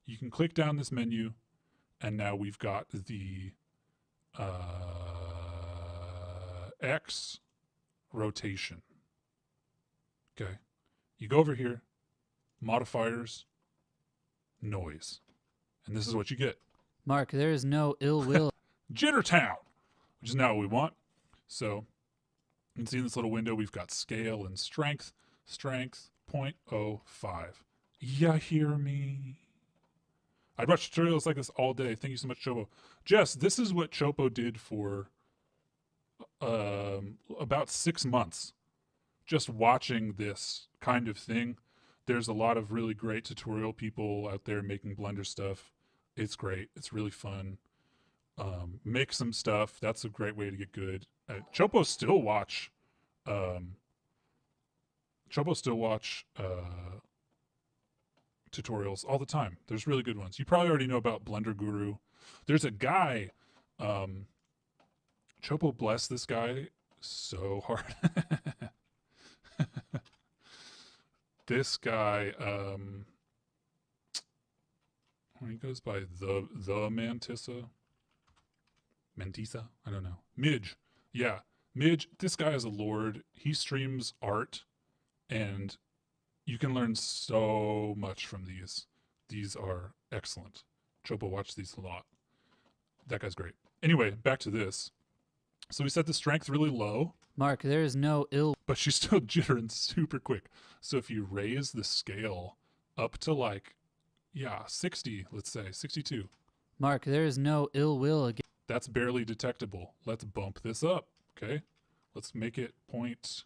You can click down this menu, and now we've got the X rotation. Okay. You go over here, modifiers, noise. And this is what you get. Mark, there is no ill will. Jittertown, which is now what we want. So you can see in this little window, we've got scale and strength. Strength 0.05. You hear me? I'd watch tutorials like this all day. Thank you so much, Chopo. Jess, this is what Chopo did for about 6 months. Just watching this kind of thing. There's a lot of really great tutorial people out there making Blender stuff. It's great. It's really fun. Make some stuff. That's a great way to get good. Chopo still watch tutorials all the time. There's really good ones. You probably already know about Blender Guru. There's a guy, Chopo bless this guy so hard. This guy, he goes by the Mantissa. Mantissa? I don't know. Midge. Yeah. Midge, this guy is a lord. He streams art, and you can learn so much from these. These are excellent. Chopo watched these a lot. That guy's great. Anyway, back to this. So we set the strength really low. Mark, there is no ill. But she's still jittering super quick. So if you raise the scale up to 60, let's say, 62. Mark, there is no ill will against. That's barely detectable. Let's bump this up, okay? Let's make it point.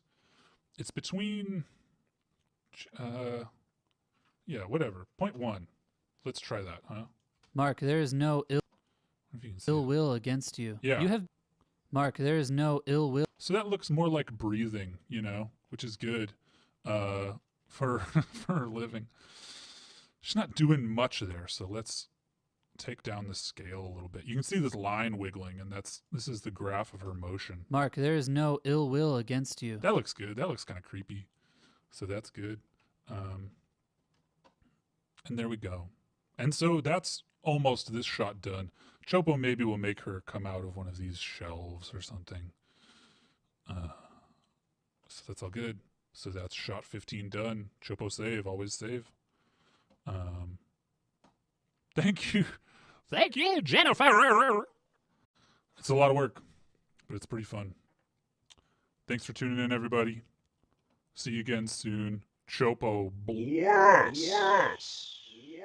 It's between, whatever, 0.1. Let's try that, huh? Mark, there is no ill will against you. Yeah. You have. Mark, there is no ill will. So that looks more like breathing, which is good for for a living. She's not doing much there, so let's take down the scale a little bit. You can see this line wiggling, and this is the graph of her motion. Mark, there is no ill will against you. That looks good. That looks kind of creepy. So that's good. And there we go. And so that's almost this shot done. Chopo maybe will make her come out of one of these shelves or something. So that's all good. So that's shot 15 done. Chopo save, always save. Thank you. Thank you, Jennifer. It's a lot of work, but it's pretty fun. Thanks for tuning in, everybody. See you again soon. Chopo bless. Yes.